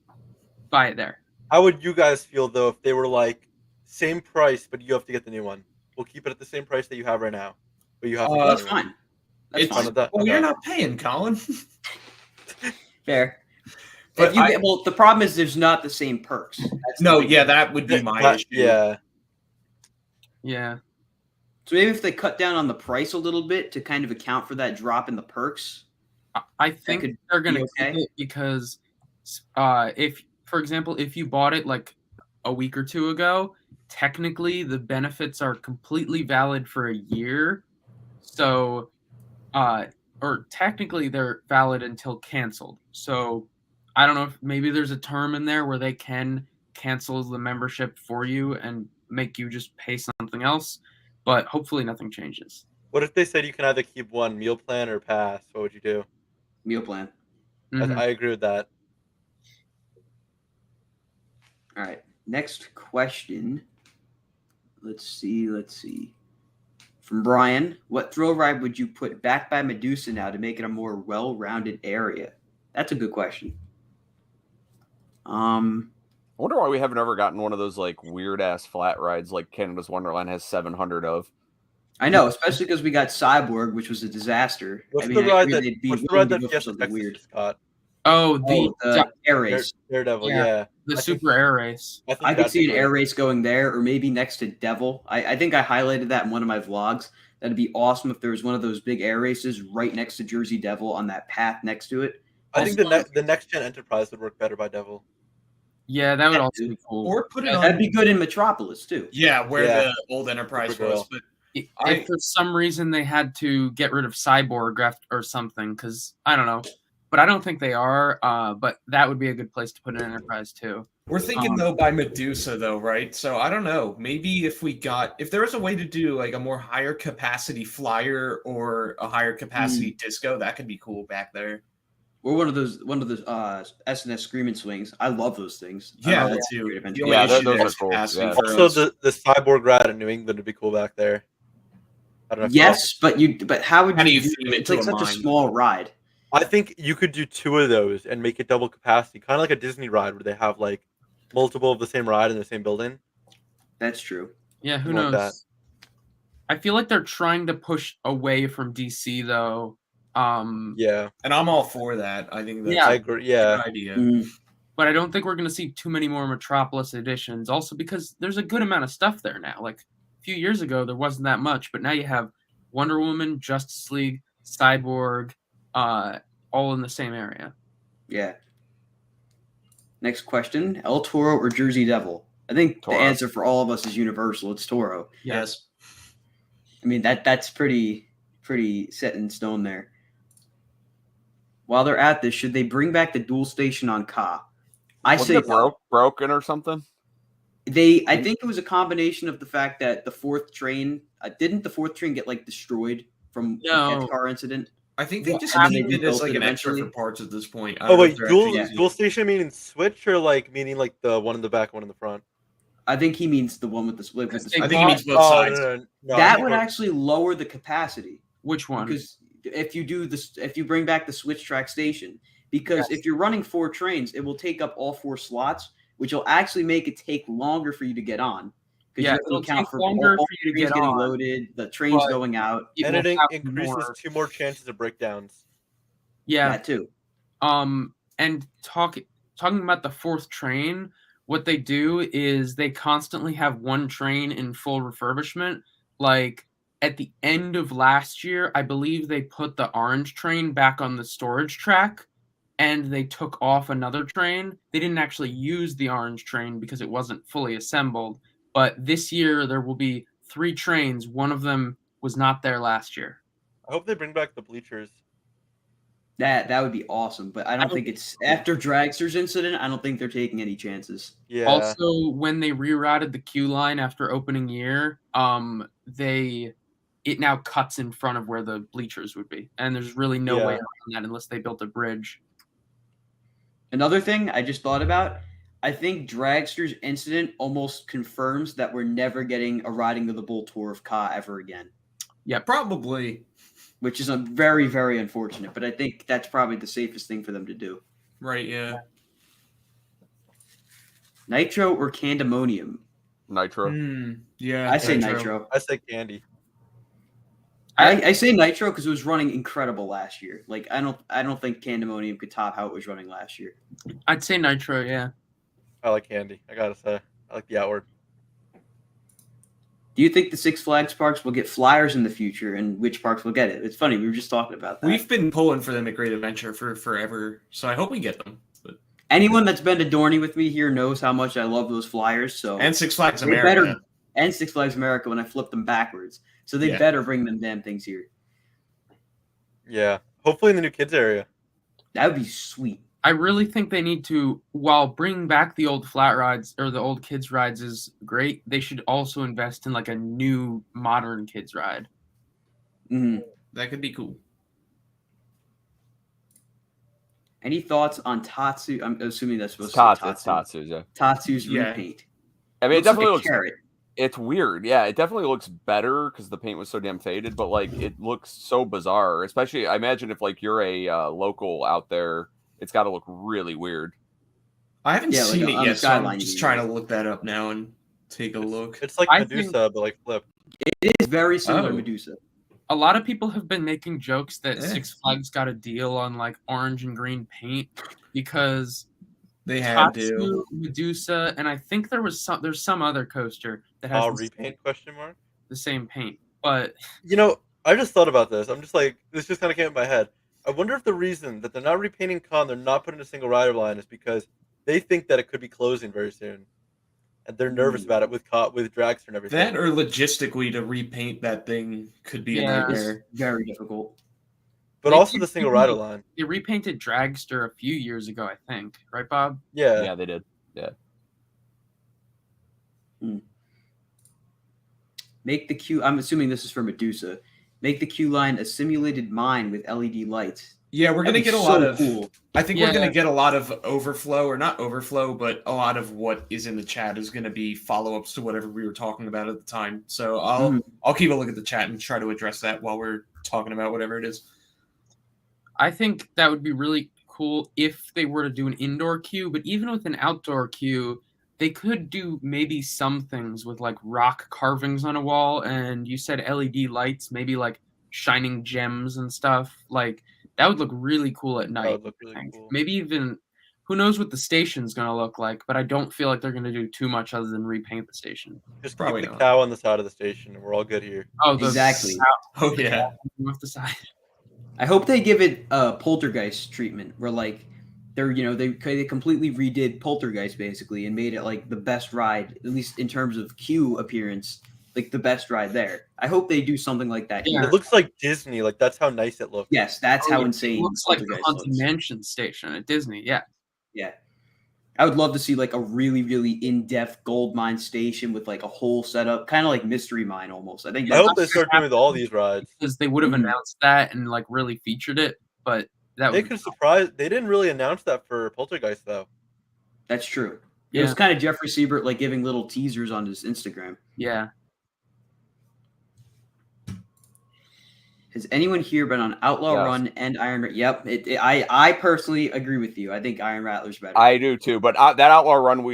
buy it there. How would you guys feel though if they were like same price, but you have to get the new one? We'll keep it at the same price that you have right now, but you have to. Get That's the new one. fine. That's It's- Fine fine. with that? Well, Okay. you're not paying, Colin. Fair. But If you get, well, the problem is there's not the same perks. That's the No, big yeah, thing. that would be my That- issue. Yeah. Yeah. So maybe if they cut down on the price a little bit to kind of account for that drop in the perks. I think could they're going to be okay. keep it because if, for example, if you bought it like a week or two ago, technically the benefits are completely valid for a year. So, or technically they're valid until canceled. So I don't know if maybe there's a term in there where they can cancel the membership for you and make you just pay something else, but hopefully nothing changes. What if they said you can either keep one meal plan or pass? What would you do? Meal plan. Mhm. I agree with that. All right. Next question. Let's see. From Brian, what thrill ride would you put back by Medusa now to make it a more well-rounded area? That's a good question. I wonder why we haven't ever gotten one of those like weird ass flat rides like Canada's Wonderland has 700 of. I know, especially because we got Cyborg, which was a disaster. What's I the mean, ride figured that they'd be what's the willing ride to that go for Fiesta something Texas weird. just got? Oh, The air race. Daredevil, Yeah. yeah. the I think- super air race. I, think I could that'd see be an great. air race going there, or maybe next to Devil. I think I highlighted that in one of my vlogs. That'd be awesome if there was one of those big air races right next to Jersey Devil on that path next to it. I think the next gen Enterprise would work better by Devil. Yeah, that would Yeah, also dude. be cool. Or put it Yeah, on. That'd be good in Metropolis too. Yeah, where Yeah. the old Enterprise Supergirl. was. But If for some reason they had to get rid of Cyborg or something, because I don't know, but I don't think they are. But that would be a good place to put an Enterprise too. we're thinking though by Medusa though, right? So I don't know. Maybe if there was a way to do like a more higher capacity flyer or a higher capacity disco, that could be cool back there. Or one of those SNS Screaming Swings. I love those things. Yeah, I that love too. creative The engineering. only Yeah, issue those there are is cool, capacity yeah. for Also, us. the Cyborg ride in New England would be cool back there. I don't know. Yes, but how would How do you you do theme it? it It's to like a such a mine? small ride. I think you could do 2 of those and make it double capacity, kind of like a Disney ride where they have like multiple of the same ride in the same building. That's true. Yeah, who Something like knows? I feel like they're trying to push away from DC though. Yeah, And I'm all for that. I think that's Yeah. I a agree. good Yeah, idea. Mm. But I don't think we're going to see too many more Metropolis editions. Also, because there's a good amount of stuff there now. Like a few years ago, there wasn't that much, but now you have Wonder Woman, Justice League, Cyborg, all in the same area. Yeah. Next question: El Toro or Jersey Devil? I think Toro. the answer for all of us is universal. It's Toro. Yes. I mean that's pretty set in stone there. While they're at this, should they bring back the dual station on Ka? I Wasn't say it no. broken or something? I think it was a combination of the fact that the fourth train didn't the fourth train get like destroyed from the No. catch car incident. I think they Well, just and keep they it as rebuilt like it an extra eventually. for parts at this point. I Oh don't know wait, if they're dual actually using dual it. station meaning switch or like meaning like the one in the back, one in the front? I think he means the one with the split. With the They I split. think he means both Oh sides. no, That I would think actually lower the capacity Which one? because if you do this, if you bring back the switch track station, because Yes. if you're running 4 trains, it will take up all 4 slots, which will actually make it take longer for you to get on. Because Yeah, you have to it'll account take for longer all for you to trains get getting on, loaded, the trains but going out. it and will it have increases more. 2 more chances of breakdowns. Yeah. That too. And talking about the fourth train, what they do is they constantly have one train in full refurbishment. Like at the end of last year, I believe they put the orange train back on the storage track and they took off another train. They didn't actually use the orange train because it wasn't fully assembled. But this year there will be 3 trains. One of them was not there last year. I hope they bring back the bleachers. That would be awesome, but I don't think it's after Dragster's incident. I don't think they're taking any chances. Yeah. Also, when they rerouted the queue line after opening year, it now cuts in front of where the bleachers would be, and there's really no way Yeah. around that unless they built a bridge. Another thing I just thought about, I think Dragster's incident almost confirms that we're never getting a Riding of the Bull tour of Ka ever again, Yeah, probably. which is very, very unfortunate. But I think that's probably the safest thing for them to do. Right, yeah. Nitro or Candemonium? Nitro. Yeah. I say Nitro. I say candy. I say Nitro because it was running incredible last year. Like I don't think Candemonium could top how it was running last year. I'd say Nitro, yeah. I like candy. I gotta say, I like the outward. Do you think the Six Flags parks will get flyers in the future, and which parks will get it? It's funny, we were just talking about that. We've been pulling for them at Great Adventure for forever, so I hope we get them. But... Anyone that's been to Dorney with me here knows how much I love those flyers. So And Six Flags they America. better, and Six Flags America when I flip them backwards. So they Yeah. better bring them damn things here. Yeah. Hopefully in the new kids area. That would be sweet. I really think they need to, while bringing back the old flat rides or the old kids rides is great, they should also invest in like a new modern kids ride. Mhm. That could be cool. Any thoughts on Tatsu? I'm assuming that's supposed It's to be Tatsu, yeah. Tatsu's Yeah. repaint. I mean, it definitely like a looks. carrot. It's weird. Yeah, it definitely looks better because the paint was so damn faded. But like, it looks so bizarre. Especially, I imagine if like you're a local out there, it's got to look really weird. I haven't Yeah, like seen it on the yet, so I'm skyline, just you trying mean. to look that up now and take a look. It's like I Medusa, but like flipped. It is very similar to Oh. Medusa. A lot of people have been making jokes that Eh. Six Flags got a deal on like orange and green paint because They had to. Tatsu, Medusa, and I think there's some other coaster that has Repaint question mark? the same paint. But You know, I just thought about this. I'm just like, this just kind of came in my head. I wonder if the reason that they're not repainting Con, they're not putting a single rider line, is because they think that it could be closing very soon, and they're nervous about it with Dragster and everything. That or logistically to repaint that thing could be a Yeah. nightmare. Very difficult. But They also did the single repaint- rider line. They repainted Dragster a few years ago, I think. Right, Bob? Yeah. Yeah, they did. Make the queue. I'm assuming this is for Medusa. Make the queue line a simulated mine with LED lights. Yeah, we're gonna That'd be get a so lot of. cool. I think Yeah. we're gonna get a lot of overflow, or not overflow, but a lot of what is in the chat is gonna be follow-ups to whatever we were talking about at the time. So I'll keep a look at the chat and try to address that while we're talking about whatever it is. I think that would be really cool if they were to do an indoor queue, but even with an outdoor queue, they could do maybe some things with like rock carvings on a wall, and you said LED lights, maybe like shining gems and stuff. Like that would look really cool at night. That would look I really think. cool. Maybe even who knows what the station's gonna look like, but I don't feel like they're gonna do too much other than repaint the station. Just Probably keep the not. cow on the side of the station, and we're all good here. Oh, Exactly. Oh yeah. Off the side. I hope they give it a poltergeist treatment, where like they're they completely redid Poltergeist basically and made it like the best ride, at least in terms of queue appearance, like the best ride there. I hope they do something like that. Yeah. here. It looks like Disney. Like that's how nice it looks. Yes, that's how insane It looks like the Poltergeist Haunted looks. Mansion station at Disney. Yeah. Yeah. I would love to see like a really, really in-depth gold mine station with like a whole setup, kind of like Mystery Mine almost. I think I that's hope they start doing with all these rides. Because they would have Mhm. announced that and like really featured it, but that They would could surprise. They didn't really announce that for Poltergeist though. that's true. It was Yeah. kind of Jeffrey Siebert like giving little teasers on his Instagram. yeah. Has anyone here been on Outlaw Yes. Run and Iron? Yep. I personally agree with you. I think Iron Rattler's better. I do too, but that Outlaw Run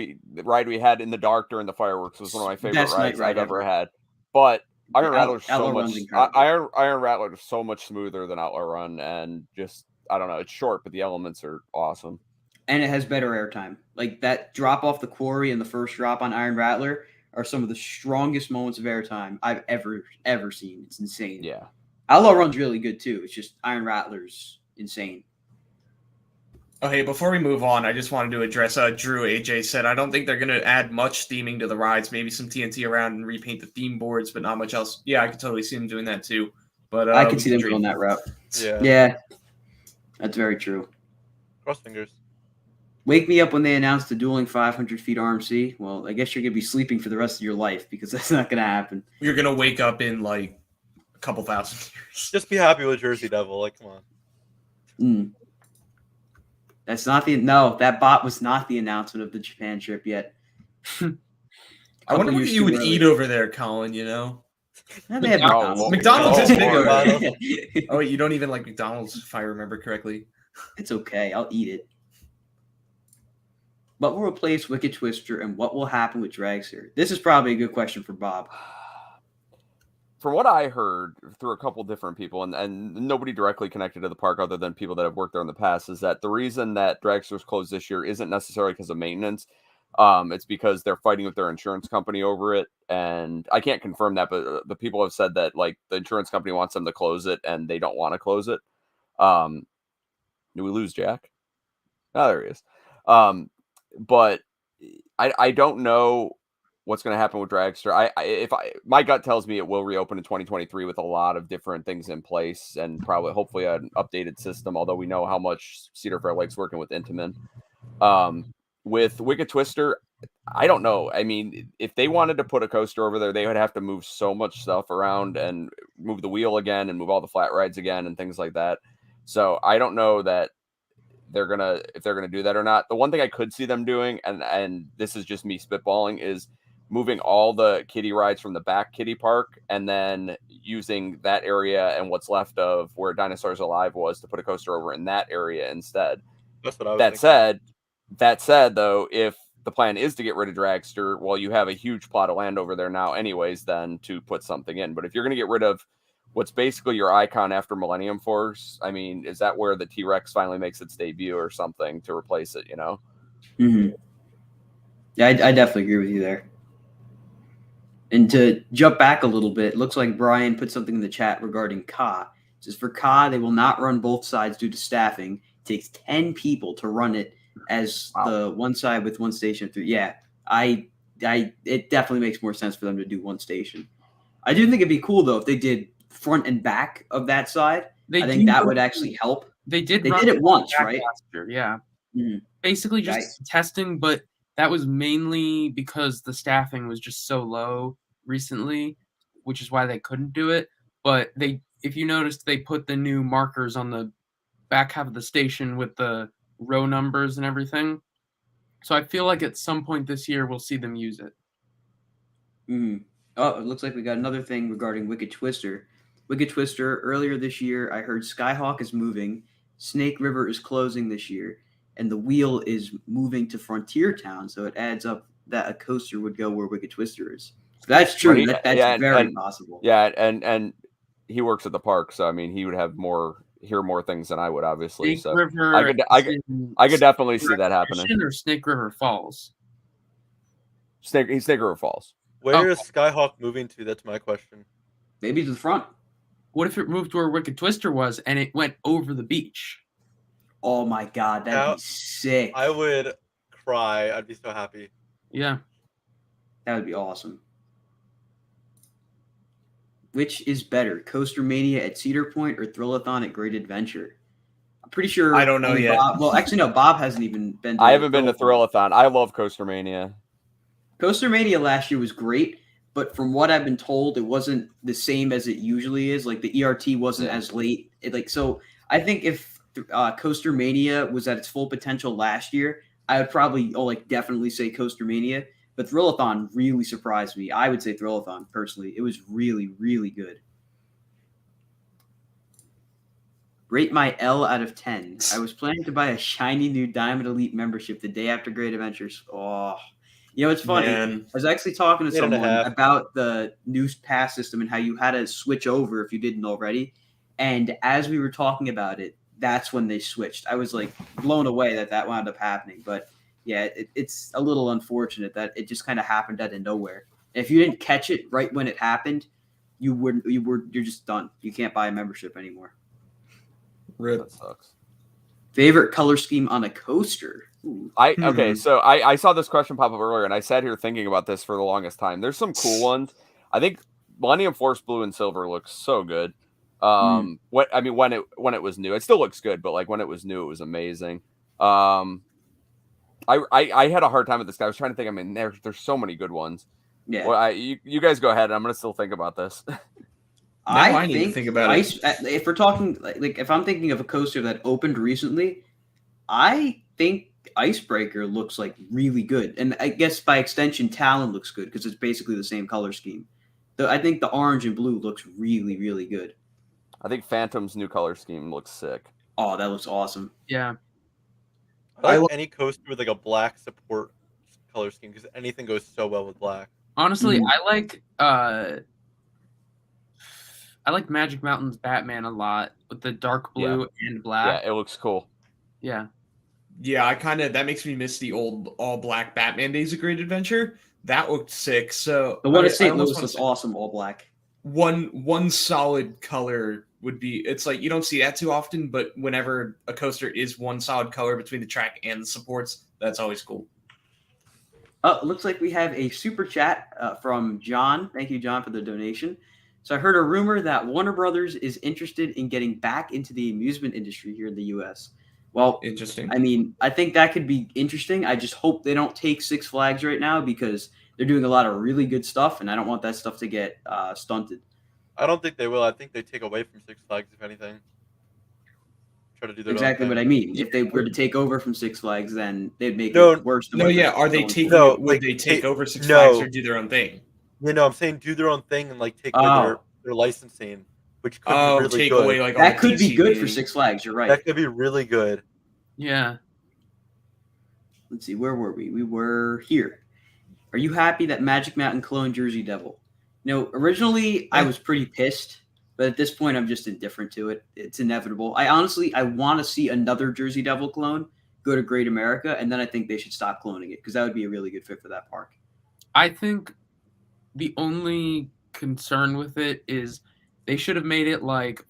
ride we had in the dark during the fireworks was one of my favorite Best night rides ride I've ever ever. had. But Iron Rattler's Outlaw so Run's much. incredible. Iron Rattler is so much smoother than Outlaw Run, and just I don't know. It's short, but the elements are awesome. And it has better airtime. Like that drop off the quarry and the first drop on Iron Rattler are some of the strongest moments of airtime I've ever seen. It's insane. Yeah. Outlaw Run's really good too. It's just Iron Rattler's insane. Oh, hey, before we move on, I just wanted to address Drew. AJ said, I don't think they're going to add much theming to the rides, maybe some TNT around and repaint the theme boards, but not much else. Yeah, I could totally see them doing that too. But I can we see them dream. going that route. Yeah. Yeah, that's very true. Cross fingers. Wake me up when they announce the dueling 500 feet RMC. Well, I guess you're going to be sleeping for the rest of your life because that's not going to happen. You're going to wake up in like a couple thousand years. Just be happy with Jersey Devil. Like, come on. Mm. That's not that bot was not the announcement of the Japan trip yet. I wonder what years you too would early. eat over there, Colin, you know? They have McDonald's. McDonald's is Oh, bigger. Oh, wait, you don't even like McDonald's, if I remember correctly. It's okay. I'll eat it. What will replace Wicked Twister and what will happen with Dragster? This is probably a good question for Bob. From what I heard through a couple different people, and nobody directly connected to the park other than people that have worked there in the past, is that the reason that Dragster's closed this year isn't necessarily because of maintenance. It's because they're fighting with their insurance company over it. And I can't confirm that, but the people have said that like the insurance company wants them to close it and they don't want to close it. Do we lose Jack? Oh, there he is. But I don't know what's going to happen with Dragster. My gut tells me it will reopen in 2023 with a lot of different things in place and probably hopefully an updated system, although we know how much Cedar Fair likes working with Intamin. With Wicked Twister, I don't know. I mean, if they wanted to put a coaster over there, they would have to move so much stuff around and move the wheel again and move all the flat rides again and things like that. So I don't know that if they're gonna do that or not. The one thing I could see them doing, and this is just me spitballing, is moving all the kiddie rides from the back kiddie park and then using that area and what's left of where Dinosaurs Alive was to put a coaster over in that area instead. That's what I was That thinking. said, That said, though, if the plan is to get rid of Dragster, well, you have a huge plot of land over there now anyways, then to put something in. But if you're going to get rid of what's basically your icon after Millennium Force, I mean, is that where the T-Rex finally makes its debut or something to replace it, you know? Mm-hmm. Yeah, I definitely agree with you there. And to jump back a little bit, it looks like Brian put something in the chat regarding Ka. It says for Ka, they will not run both sides due to staffing. It takes 10 people to run it as the one side with one station through. Yeah, it definitely makes more sense for them to do one station. I do think it'd be cool though if they did front and back of that side. I think that would actually help. They did it once, right? Last year, yeah. Mm-hmm. Basically just testing, but that was mainly because the staffing was just so low recently, which is why they couldn't do it. But if you noticed, they put the new markers on the back half of the station with the row numbers and everything. So I feel like at some point this year we'll see them use it. Mm-hmm. Oh, it looks like we got another thing regarding Wicked Twister. Wicked Twister, earlier this year, I heard Skyhawk is moving, Snake River is closing this year, and the wheel is moving to Frontier Town, so it adds up that a coaster would go where Wicked Twister is. So that's true. That's very possible. Yeah, and he works at the park, so I mean, he would have hear more things than I would, obviously. Snake so River I could definitely see that happening. Or Snake River Falls. Snake River Falls. Where is Skyhawk moving to? That's my question. Maybe to the front. What if it moved to where Wicked Twister was and it went over the beach? Oh my god, that'd be sick. I would cry. I'd be so happy. Yeah. That would be awesome. Which is better, Coaster Mania at Cedar Point or Thrillathon at Great Adventure? I'm pretty sure. I don't know yet. Well, actually, no. Bob hasn't even been. I haven't been to Thrillathon. I love Coaster Mania. Coaster Mania last year was great, but from what I've been told, it wasn't the same as it usually is. Like the ERT wasn't as late. So I think if Coaster Mania was at its full potential last year, I would probably definitely say Coaster Mania. But Thrillathon really surprised me. I would say Thrillathon, personally. It was really, really good. Rate my L out of 10. I was planning to buy a shiny new Diamond Elite membership the day after Great Adventures. Oh, you know, it's funny. Man. I was actually talking to someone about the new pass system and how you had to switch over if you didn't already. And as we were talking about it, that's when they switched. I was like blown away that wound up happening. But yeah, it's a little unfortunate that it just kind of happened out of nowhere. And if you didn't catch it right when it happened, you're just done. You can't buy a membership anymore. Rip. That sucks. Favorite color scheme on a coaster? Ooh. So I saw this question pop up earlier, and I sat here thinking about this for the longest time. There's some cool ones. I think Millennium Force Blue and Silver looks so good. When it was new, it still looks good, but like when it was new, it was amazing. I had a hard time with this guy. I was trying to think. I mean, there's so many good ones. Yeah. Well, you guys go ahead. I'm gonna still think about this. I need to think about it. If we're talking like if I'm thinking of a coaster that opened recently, I think Icebreaker looks like really good, and I guess by extension, Talon looks good because it's basically the same color scheme. I think the orange and blue looks really, really good. I think Phantom's new color scheme looks sick. Oh, that looks awesome. Yeah. I like any coaster with like a black support color scheme because anything goes so well with black. Honestly, I like Magic Mountain's Batman a lot with the dark blue and black. Yeah, it looks cool. Yeah. Yeah, that makes me miss the old all black Batman days of Great Adventure. That looked sick. So the one at St. Louis was awesome, all black. One solid color would be. It's like you don't see that too often, but whenever a coaster is one solid color between the track and the supports, that's always cool. Looks like we have a super chat from John. Thank you, John, for the donation. So I heard a rumor that Warner Brothers is interested in getting back into the amusement industry here in the U.S. Well, interesting. I mean, I think that could be interesting. I just hope they don't take Six Flags right now because they're doing a lot of really good stuff, and I don't want that stuff to get stunted. I don't think they will. I think they take away from Six Flags, if anything. Try to do their exactly what I mean. If they were to take over from Six Flags, then they'd make it worse. Are they taking? Would they take over Six Flags or do their own thing? You know, I'm saying do their own thing and like take away their licensing, which could be really take good. Away, like, that could be good for Six Flags. You're right. That could be really good. Yeah. let's see, where were we? We were here. Are you happy that Magic Mountain cloned Jersey Devil? Originally I was pretty pissed, but at this point I'm just indifferent to it. It's inevitable. I want to see another Jersey Devil clone go to Great America, and then I think they should stop cloning it because that would be a really good fit for that park. I think the only concern with it is they should have made it like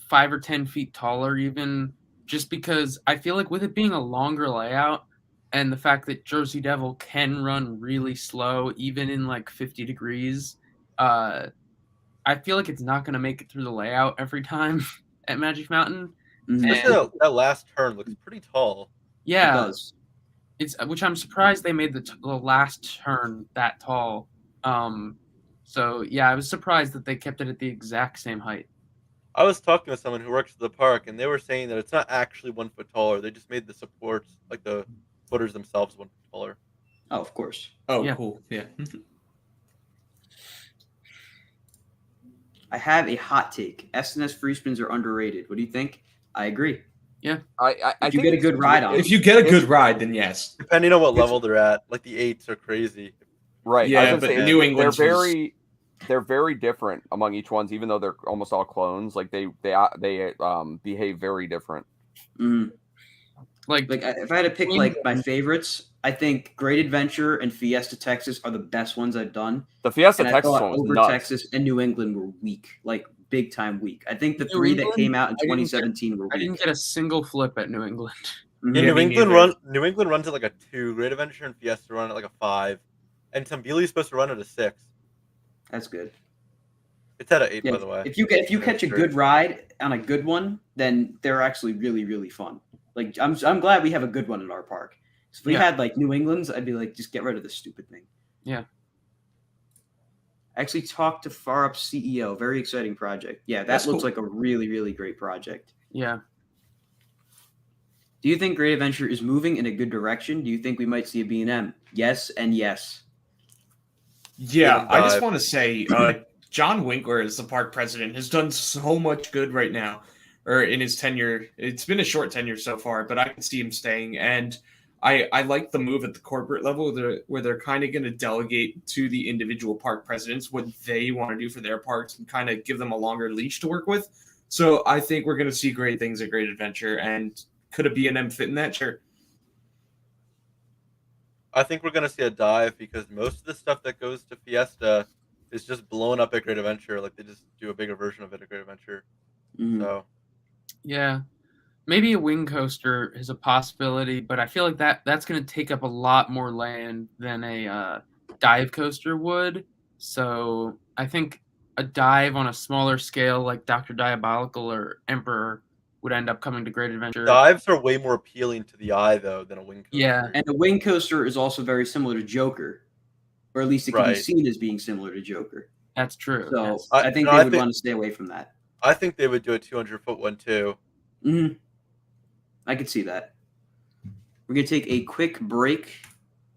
5 or 10 feet taller, even, just because I feel like with it being a longer layout and the fact that Jersey Devil can run really slow, even in like 50 degrees, I feel like it's not going to make it through the layout every time at Magic Mountain. Especially that last turn looks pretty tall. Yeah, it does. Which I'm surprised they made the last turn that tall. So yeah, I was surprised that they kept it at the exact same height. I was talking to someone who works at the park, and they were saying that it's not actually 1 foot taller. They just made the supports, like the footers themselves, 1 foot taller. Oh, of course. Oh, Yeah. cool. Yeah. I have a hot take. S&S free spins are underrated. What do you think? I agree. I If you think get a it's- good ride on If you get a good ride, then yes. Depending on what level they're at, like the 8s are crazy. Right. Yeah, I was but gonna say, New England's was- they're very different among each ones, even though they're almost all clones. Like they behave very different. Mhm. Like If I had to pick like my favorites, I think Great Adventure and Fiesta Texas are the best ones I've done. The Fiesta And I Texas thought one was Over nuts. Texas and New England were weak, like big time weak. I think the New three that England, came out in I didn't get- 2017 were I weak. didn't get a single flip at New England. Mhm. Yeah, Yeah, me neither. New England runs at like a 2. Great Adventure and Fiesta run at like a 5. And Tambeli's supposed to run at a 6. That's good. It's at an 8, Yeah, by the way. if you catch a good ride on a good one, then they're actually really, really fun. Like I'm glad we have a good one in our park. So if we Yeah. had like New England's, I'd be like, just get rid of this stupid thing. Yeah. I actually talked to Far Up CEO. Very exciting project. Yeah, that That's looks cool. like a really, really great project. Yeah. Do you think Great Adventure is moving in a good direction? Do you think we might see a B&M? Yes and yes. Yeah, I just Dive. want to say, John Winkler, as the park president, has done so much good right now, or in his tenure. It's been a short tenure so far, but I can see him staying. And I like the move at the corporate level where they're kind of going to delegate to the individual park presidents what they want to do for their parks and kind of give them a longer leash to work with. So I think we're going to see great things at Great Adventure. And could a B&M fit in that? Sure. I think we're going to see a dive because most of the stuff that goes to Fiesta is just blown up at Great Adventure. Like they just do a bigger version of it at Great Adventure. Mhm. So Yeah. Maybe a wing coaster is a possibility, but I feel like that's going to take up a lot more land than a dive coaster would. So I think a dive on a smaller scale like Dr. Diabolical or Emperor would end up coming to Great Adventure. dives are way more appealing to the eye though than a wing coaster. Yeah. And the wing coaster is also very similar to Joker, or at least it can be Right. seen as being similar to Joker. That's true. So yes. I think no, they I would think- want to stay away from that. I think they would do a 200-foot one too. Mm-hmm. I could see that. We're gonna take a quick break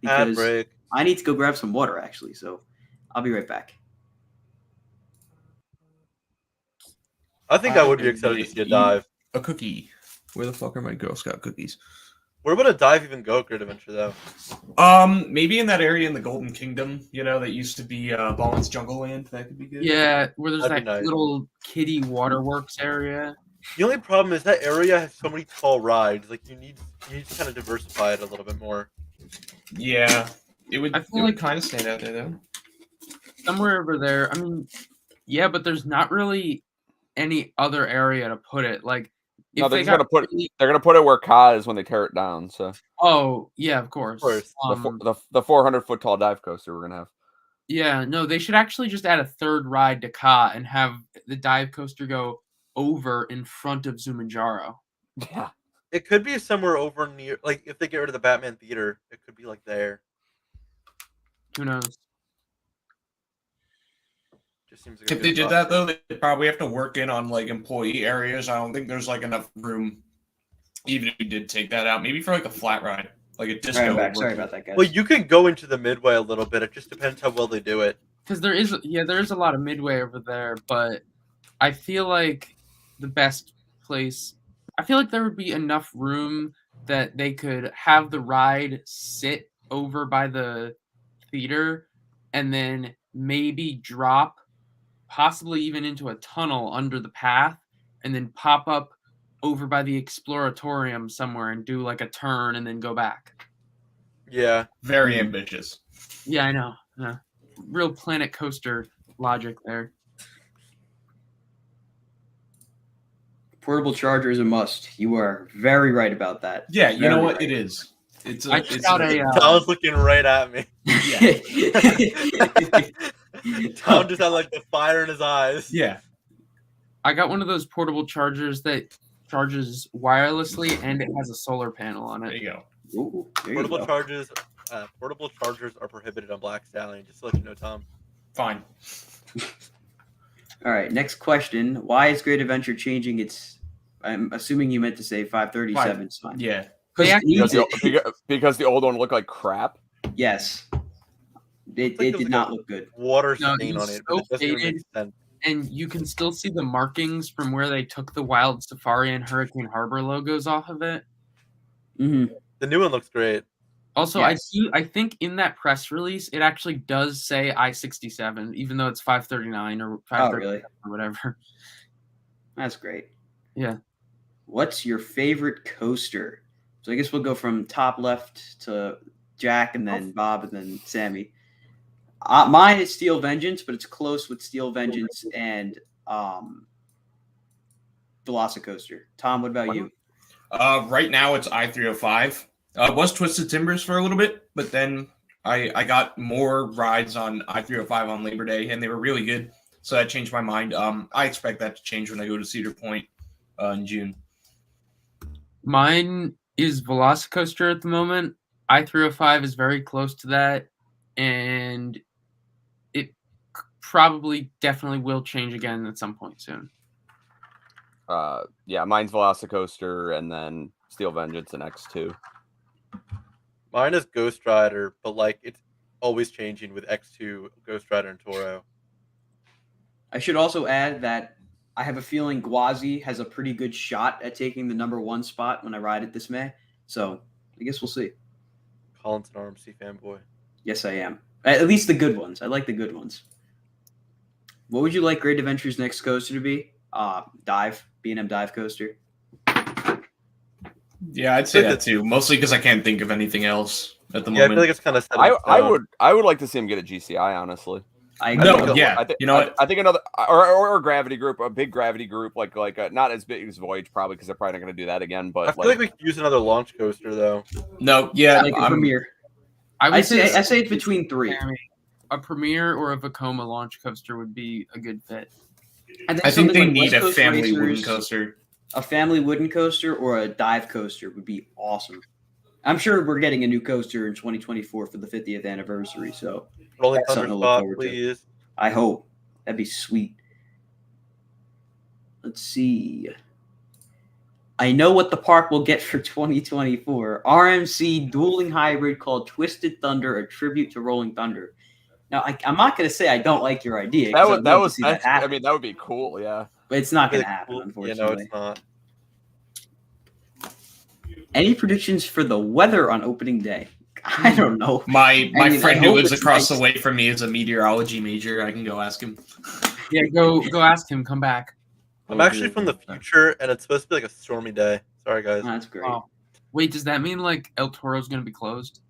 Ad because break. I need to go grab some water actually. So I'll be right back. I think I would be excited to see a dive. A cookie. Where the fuck are my Girl Scout cookies? Where would a dive even go at Great Adventure though? Maybe in that area in the Golden Kingdom, that used to be Ballin's Jungle Land. That could be good. Yeah, where there's That'd that be nice. little kiddie waterworks area. The only problem is that area has so many tall rides. Like you need to kind of diversify it a little bit more. Yeah. It would I feel like- kind of stand out there though. Somewhere over there. I mean, yeah, but there's not really any other area to put it. Like, No, if they're they just gonna got put really- they're gonna put it where Ka is when they tear it down. So Oh, yeah, of course. the 400-foot tall dive coaster we're gonna have. Yeah, no, they should actually just add a third ride to Ka and have the dive coaster go over in front of Zumanjaro. Yeah. It could be somewhere over near, like if they get rid of the Batman Theater, it could be like there. Who knows? Just seems like a If good they did spot. that though, they probably have to work in on like employee areas. I don't think there's like enough room, even if you did take that out. Maybe for like a flat ride, like a disco. I'm back. would Sorry work. about that, guys. Well, you can go into the midway a little bit. It just depends how well they do it. Because there is a lot of midway over there, but I feel like the best place. I feel like there would be enough room that they could have the ride sit over by the theater and then maybe drop possibly even into a tunnel under the path and then pop up over by the exploratorium somewhere and do like a turn and then go back. Yeah. Very ambitious. Yeah, I know. Real Planet Coaster logic there. Portable charger is a must. You are very right about that. Yeah, you know Very what? right. It is. It's I just got Tom's looking right at me. Tom just had like the fire in his eyes. Yeah. I got one of those portable chargers that charges wirelessly and it has a solar panel on There it. you go. Ooh, there you go. Portable chargers are prohibited on Black Stallion. Just to let you know, Tom. Fine. All right, next question. Why is Great Adventure changing its... I'm assuming you meant to say 537 is fine. Yeah. Because the old one looked like crap. Yes. It like did not look good. Water No, stain it's on it, but it so doesn't even faded. make sense. And you can still see the markings from where they took the Wild Safari and Hurricane Harbor logos off of it. Mm-hmm. The new one looks great. Also, Yes. I think in that press release, it actually does say I-67, even though it's 539 or 537 really? or whatever. That's great. Yeah. What's your favorite coaster? So I guess we'll go from top left to Jack and then Bob and then Sammy. Mine is Steel Vengeance, but it's close with Steel Vengeance and Velocicoaster. Tom, what about you? Right now it's I-305. It was Twisted Timbers for a little bit, but then I got more rides on I-305 on Labor Day, and they were really good. So that changed my mind. I expect that to change when I go to Cedar Point in June. Mine is Velocicoaster at the moment. I-305 is very close to that, and it probably definitely will change again at some point soon. Yeah, mine's Velocicoaster and then Steel Vengeance and X2. Mine is Ghost Rider, but like it's always changing with X2, Ghost Rider, and Toro. I should also add that I have a feeling Gwazi has a pretty good shot at taking the #1 spot when I ride it this May. So I guess we'll see. Colin's an RMC fanboy. Yes, I am. At least the good ones. I like the good ones. What would you like Great Adventure's next coaster to be? Dive. B&M Dive Coaster. Yeah, I'd say that too. Mostly because I can't think of anything else at the Yeah, I moment. feel like it's kind of set in I stone. would like to see him get a GCI, honestly. I You know what? I think another or a gravity group, a big gravity group, like not as big as Voyage probably because they're probably not going to do that again. But I feel like we could use another launch coaster though. No, yeah, like a Premier. I say it's between three. A Premier or a Vekoma launch coaster would be a good fit. I think something they like need West a Coast family Racers, wooden coaster. A family wooden coaster or a dive coaster would be awesome. I'm sure we're getting a new coaster in 2024 for the 50th anniversary. So Rolling that's Thunder something to look spot, forward to. please. I hope. That'd be sweet. Let's see. I know what the park will get for 2024. RMC dueling hybrid called Twisted Thunder, a tribute to Rolling Thunder. Now, I'm not going to say I don't like your idea. that would be cool. Yeah, but it's not going to Really happen, cool. unfortunately. Yeah, no, it's not. Any predictions for the weather on opening day? I don't know. My friend who hope lives it's across nice. the way from me is a meteorology major. I can go ask him. Yeah, go ask him. Come back. I'm actually from the future, and it's supposed to be like a stormy day. Sorry, guys. Oh, that's great. Oh. Wait, does that mean like El Toro's going to be closed?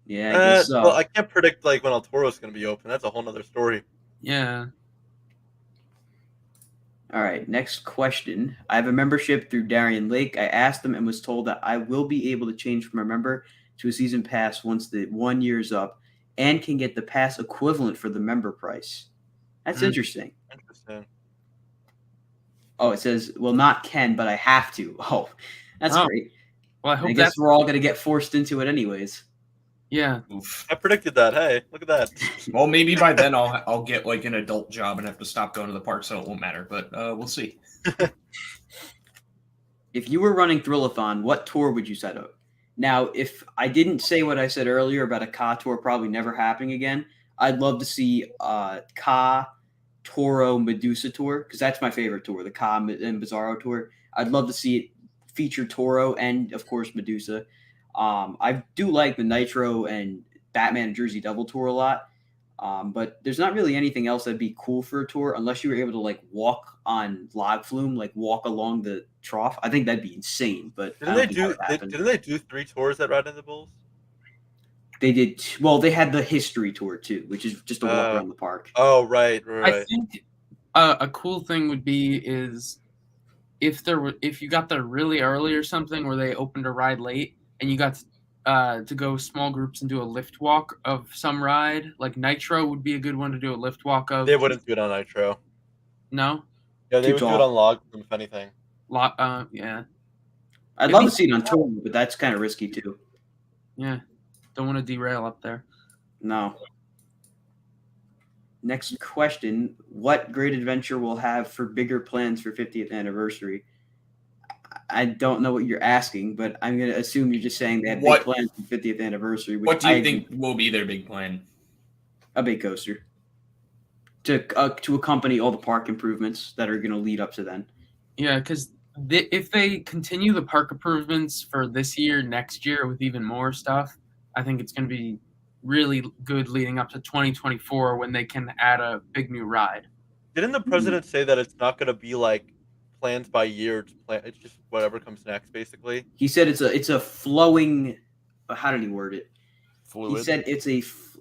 Yeah, I guess so. Well, I can't predict like when El Toro's going to be open. That's a whole nother story. Yeah. All right, next question. I have a membership through Darien Lake. I asked them and was told that I will be able to change from a member to a season pass once the 1 year's up and can get the pass equivalent for the member price. That's interesting. Interesting. Oh, it says, well, not can, but I have to. Oh, that's great. Well, I hope I guess that's we're all going to get forced into it anyways. yeah. Oof. I predicted that. Hey, look at that. Well, maybe by then I'll get like an adult job and have to stop going to the park, so it won't matter. But we'll see. If you were running Thrillathon, what tour would you set up? Now, if I didn't say what I said earlier about a Ka tour probably never happening again, I'd love to see Ka, Toro, Medusa tour, because that's my favorite tour, the Ka and Bizarro tour. I'd love to see it feature Toro and of course Medusa. I do like the Nitro and Batman Jersey Devil tour a lot. But there's not really anything else that'd be cool for a tour unless you were able to like walk on log flume, like walk along the trough. I think that'd be insane. But I don't think that would happen. Didn't they do 3 tours at Ride in the Bulls? They did. Well, they had the history tour too, which is just a walk around the park. Oh, right. I think a cool thing would be is if you got there really early or something, where they opened a ride late and you got to go small groups and do a lift walk of some ride. Like Nitro would be a good one to do a lift walk of. They wouldn't do it on Nitro. No? Yeah, they would do it on log, if anything. Yeah. I'd love to see it on tour, but that's kind of risky too. Yeah. Don't want to derail up there. No. Next question. What great adventure will have for bigger plans for 50th anniversary? I don't know what you're asking, but I'm going to assume you're just saying they have big plans for 50th anniversary. What do you think will be their big plan? A big coaster to accompany all the park improvements that are going to lead up to then. Yeah, because if they continue the park improvements for this year, next year with even more stuff, I think it's going to be really good leading up to 2024 when they can add a big new ride. Didn't the president say that it's not going to be like plans by year? It's just whatever comes next, basically. He said it's a flowing. How did he word it? Fluid. He said it's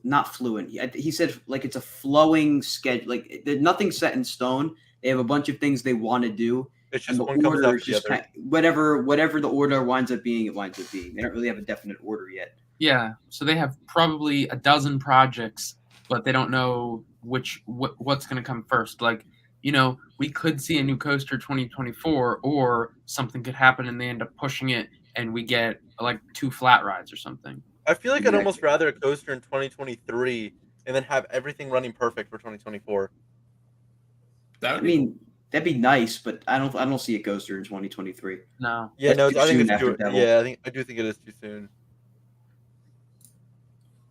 not fluent. He said like it's a flowing schedule. Like nothing's set in stone. They have a bunch of things they want to do. It's just the one comes order after is the just other. Whatever the order winds up being, it winds up being. They don't really have a definite order yet. Yeah, so they have probably a dozen projects, but they don't know what's going to come first. Like, we could see a new coaster 2024, or something could happen and they end up pushing it and we get like 2 flat rides or something. I feel like I'd almost rather a coaster in 2023 and then have everything running perfect for 2024. That'd be nice, but I don't see a coaster in 2023. No. Yeah, That's no, I think it's too. Yeah, I do think it is too soon.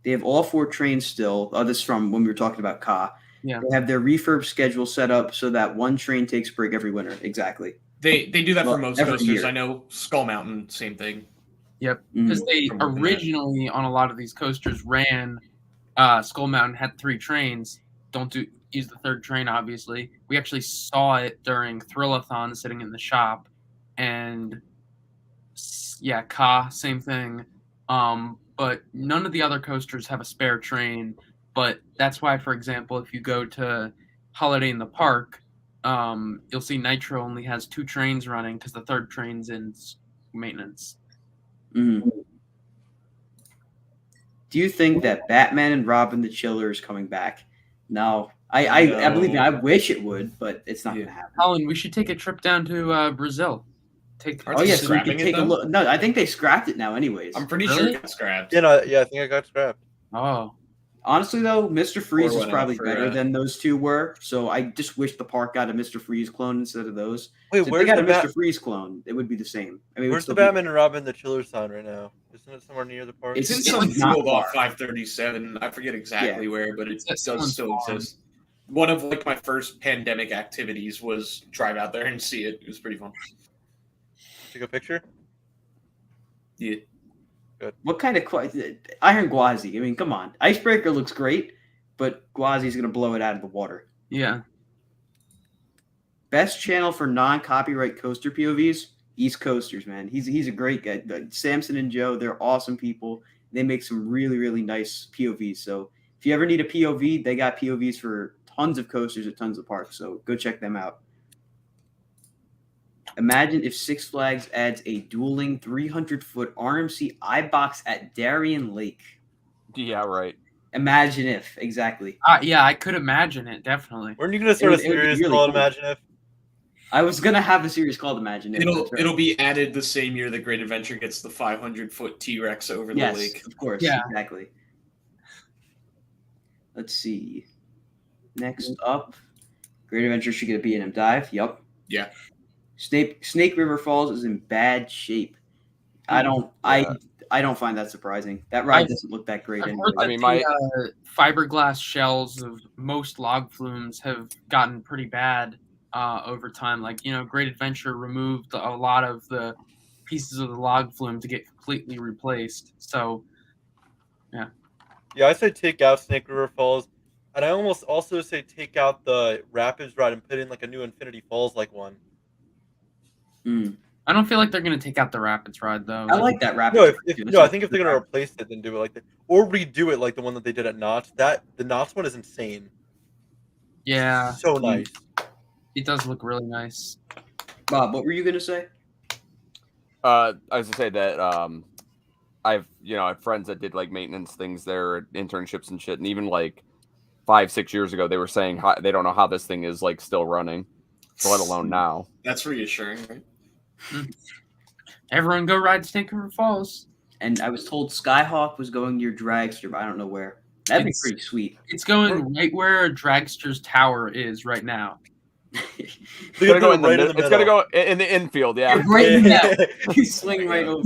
They have all 4 trains still. This is from when we were talking about Ka. Yeah. They have their refurb schedule set up so that 1 train takes a break every winter. Exactly. They do that for most coasters. year. I know Skull Mountain, same thing. Yep, because they originally on a lot of these coasters ran. Skull Mountain had 3 trains. Don't use the 3rd train, obviously. We actually saw it during Thrillathon, sitting in the shop, and yeah, Ka, same thing. But none of the other coasters have a spare train. But that's why, for example, if you go to Holiday in the Park, you'll see Nitro only has 2 trains running because the 3rd train's in maintenance. Mm-hmm. Do you think that Batman and Robin the Chiller is coming back? No. I believe me, I wish it would, but it's not going to happen. Colin, we should take a trip down to Brazil. So we can take a look. No, I think they scrapped it now anyways. I'm pretty sure it got scrapped. Yeah, I think I got scrapped. Oh. Honestly, though, Mr. Freeze is probably better than those 2 were. So I just wish the park got a Mr. Freeze clone instead of those. Wait, so if they got a Mr. Freeze clone, it would be the same. I mean, where's the Batman and Robin the Chiller sign right now? Isn't it somewhere near the park? It's in some field off 537. I forget exactly where, but it does still exist. One of like my first pandemic activities was drive out there and see it. It was pretty fun. Take a picture? Yeah. Good. What kind of Iron Gwazi? I mean, come on. Icebreaker looks great, but Gwazi's going to blow it out of the water. Yeah. Best channel for non-copyright coaster POVs? East Coasters, man. He's a great guy. Samson and Joe, they're awesome people. They make some really, really nice POVs. So if you ever need a POV, they got POVs for tons of coasters at tons of parks. So go check them out. Imagine if Six Flags adds a dueling 300-foot RMC iBox at Darien Lake. Yeah, right. Imagine if, exactly. Yeah, I could imagine it, definitely. Weren't you going to start a series called Imagine If? I was going to have a series called Imagine If. It'll be added the same year that Great Adventure gets the 500-foot T-Rex over the lake. Yes, of course. Yeah. Exactly. Let's see. Next up, Great Adventure should get a B&M dive. Yup. Yeah. Snake River Falls is in bad shape. I don't find that surprising. That ride doesn't look that great anymore. I mean, the fiberglass shells of most log flumes have gotten pretty bad over time. Like, Great Adventure removed a lot of the pieces of the log flume to get completely replaced. So, yeah. Yeah, I say take out Snake River Falls, and I almost also say take out the Rapids ride and put in like a new Infinity Falls like one. I don't feel like they're gonna take out the Rapids ride though. I like that rapid. No, ride, I think if they're gonna replace it, then do it like that, or redo it like the one that they did at Knott's. The Knott's one is insane. Yeah, So nice. it does look really nice. Bob, what were you gonna say? I was gonna say that I have friends that did like maintenance things there, internships and shit, and even like 5-6 years ago, they were saying they don't know how this thing is like still running, so let alone now. That's reassuring, right? Everyone go ride Snake River Falls. And I was told Skyhawk was going near Dragster, but I don't know where. That'd be pretty sweet. It's going right where Dragster's tower is right now. It's gonna go it's gonna go in the infield, yeah. Right in that. You swing right over.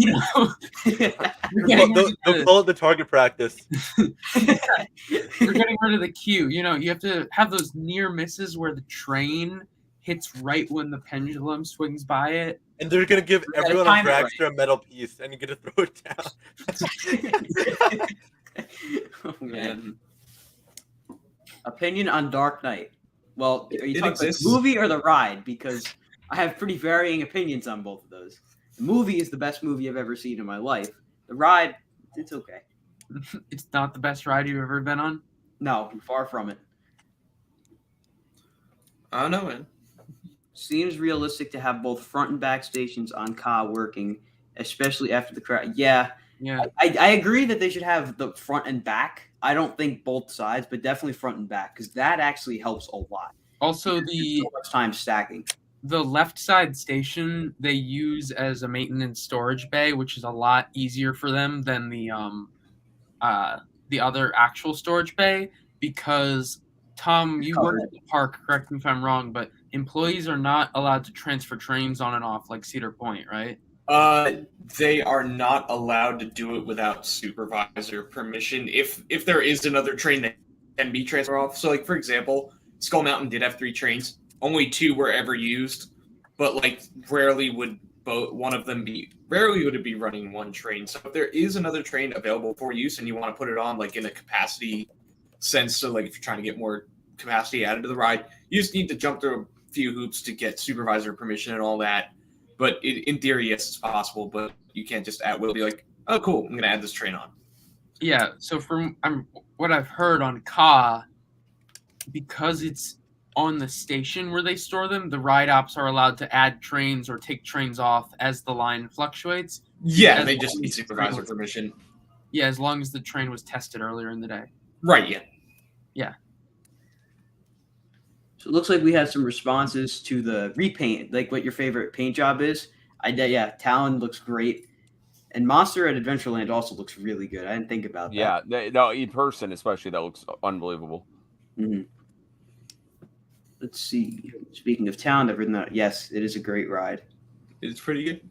They'll call it the target practice. We're getting rid of the queue. You have to have those near misses where the train hits right when the pendulum swings by it. And they're gonna give everyone on Dragster a metal piece, and you get to throw it down. Oh man. Opinion on Dark Knight. Well, are you talking about the movie or the ride? Because I have pretty varying opinions on both of those. The movie is the best movie I've ever seen in my life. The ride, it's okay. It's not the best ride you've ever been on? No, far from it. I don't know, man. Seems realistic to have both front and back stations on Ka working, especially after the crash. Yeah. I agree that they should have the front and back. I don't think both sides, but definitely front and back, because that actually helps a lot. Also, so much time stacking. The left side station they use as a maintenance storage bay, which is a lot easier for them than the other actual storage bay, because Tom, you work at the park, correct me if I'm wrong, but employees are not allowed to transfer trains on and off like Cedar Point, right? They are not allowed to do it without supervisor permission. If there is another train that can be transferred off. So, like, for example, Skull Mountain did have 3 trains. Only 2 were ever used, but like rarely would it be running one train. So if there is another train available for use and you want to put it on like in a capacity sense, so like if you're trying to get more capacity added to the ride, you just need to jump through a few hoops to get supervisor permission and all that. But in theory, yes, it's possible, but you can't just at will be like, oh, cool, I'm going to add this train on. Yeah, so from what I've heard on Ka, because it's on the station where they store them, the ride ops are allowed to add trains or take trains off as the line fluctuates. Yeah, they just need supervisor permission. Yeah, as long as the train was tested earlier in the day. Right, yeah. Yeah. So it looks like we had some responses to the repaint, like what your favorite paint job is. Talon looks great. And Monster at Adventureland also looks really good. I didn't think about that. Yeah, no, in person especially, that looks unbelievable. Mm-hmm. Let's see. Speaking of Talon, I've written that. Yes, it is a great ride. It's pretty good.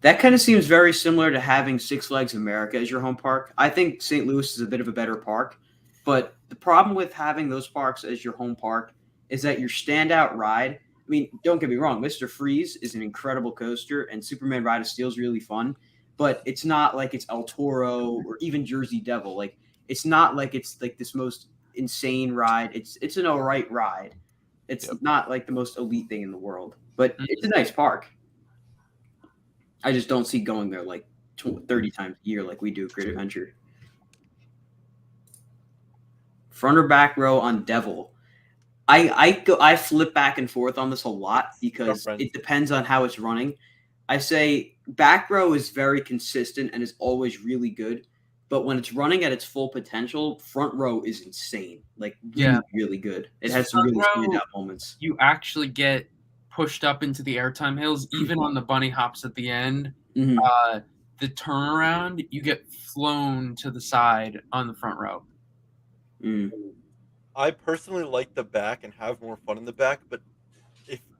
That kind of seems very similar to having Six Flags America as your home park. I think St. Louis is a bit of a better park. But the problem with having those parks as your home park is that your standout ride, I mean, don't get me wrong, Mr. Freeze is an incredible coaster and Superman Ride of Steel is really fun, but it's not like it's El Toro or even Jersey Devil. Like, it's not like it's like this most insane ride. It's an all right ride. It's not like the most elite thing in the world, but it's a nice park. I just don't see going there like 30 times a year like we do at Great Adventure. Front or back row on Devil. I flip back and forth on this a lot because it depends on how it's running. I say back row is very consistent and is always really good, but when it's running at its full potential, front row is insane. Like really good. It has some really standout moments. You actually get pushed up into the airtime hills, even on the bunny hops at the end. Mm-hmm. The turnaround, you get flown to the side on the front row. I personally like the back and have more fun in the back, but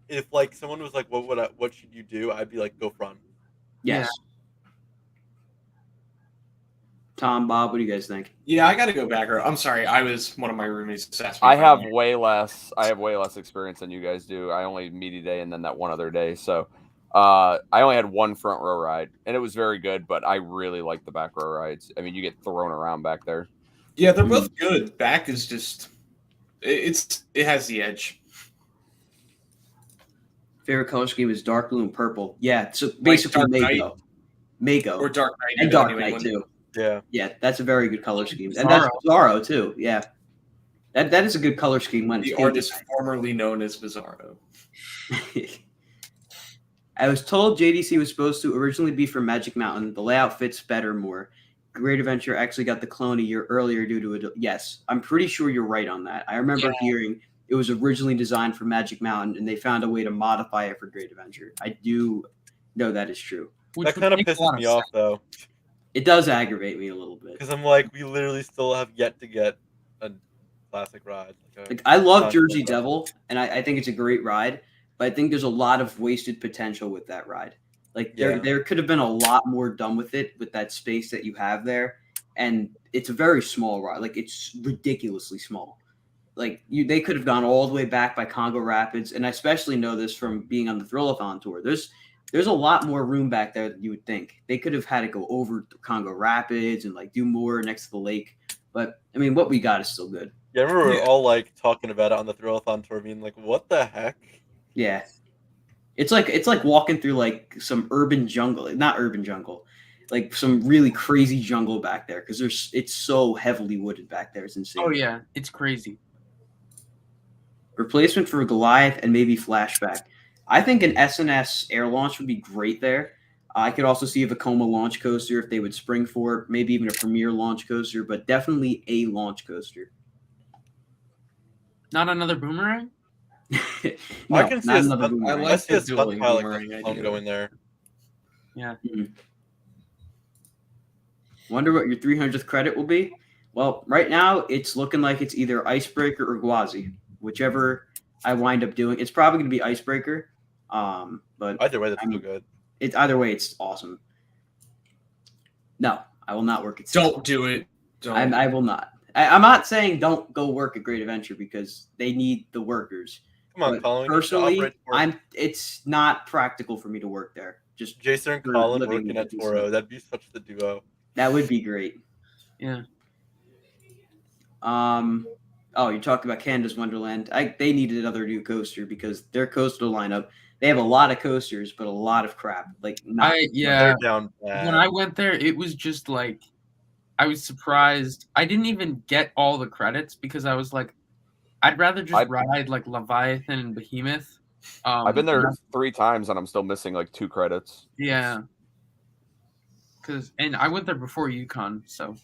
if like someone was like, what should you do? I'd be like, go front. Yes. Yeah. Tom, Bob, what do you guys think? Yeah, I got to go back row. I'm sorry, one of my roommates asked me. I have way less experience than you guys do. I only media day and then that one other day. So I only had one front row ride, and it was very good. But I really like the back row rides. I mean, you get thrown around back there. Yeah, they're both good. Back is just it has the edge. Favorite color scheme is dark blue and purple. Yeah, so basically Dark Knight. Mako. Or Dark Knight. And Dark Knight too. Yeah. Yeah, that's a very good color scheme. And that's Bizarro too. Yeah. That is a good color scheme when The it's artist formerly known as Bizarro. I was told JDC was supposed to originally be for Magic Mountain. The layout fits better more. Great Adventure actually got the clone a year earlier due to it. Yes, I'm pretty sure you're right on that. I remember hearing it was originally designed for Magic Mountain, and they found a way to modify it for Great Adventure. I do know that is true. That kind of pisses me off, though. It does aggravate me a little bit. Because I'm like, we literally still have yet to get a classic ride. Like, I love Jersey Devil, and I think it's a great ride, but I think there's a lot of wasted potential with that ride. Like, there could have been a lot more done with it, with that space that you have there, and it's a very small ride. Like, it's ridiculously small. Like, they could have gone all the way back by Congo Rapids, and I especially know this from being on the Thrillathon tour. There's a lot more room back there than you would think. They could have had to go over Congo Rapids and like do more next to the lake. But I mean, what we got is still good. Yeah, I remember we were all like talking about it on the Thrillathon tour, being like, "What the heck?" Yeah, it's like walking through like some urban jungle, not urban jungle, like some really crazy jungle back there because it's so heavily wooded back there. It's insane. Oh yeah, it's crazy. Replacement for Goliath and maybe Flashback. I think an SNS air launch would be great there. I could also see a Vekoma launch coaster if they would spring for it, maybe even a Premier launch coaster, but definitely a launch coaster. Not another Boomerang? No, I can see a another stunt, Boomerang. I like the a dueling stunt pilot Boomerang idea. going there. Yeah. Wonder what your 300th credit will be? Well, right now it's looking like it's either Icebreaker or Gwazi, whichever I wind up doing. It's probably going to be Icebreaker. But Either way, that's still good. It's either way, it's awesome. No, I will not work at. Don't do it. Don't. I will not. I'm not saying don't go work at Great Adventure because they need the workers. Come on, But Colin. personally, it's not practical for me to work there. Just Jason and for Colin living working at decent. Toro. That'd be such the duo. That would be great. Yeah. Oh, you talked about Canada's Wonderland. They needed another new coaster because their coastal lineup. They have a lot of coasters, but a lot of crap. Like, They're down bad. When I went there, it was just like, I was surprised. I didn't even get all the credits because I was like, I'd rather just ride like Leviathan and Behemoth. I've been there 3 times and I'm still missing like 2 credits. Yeah. And I went there before UConn, so.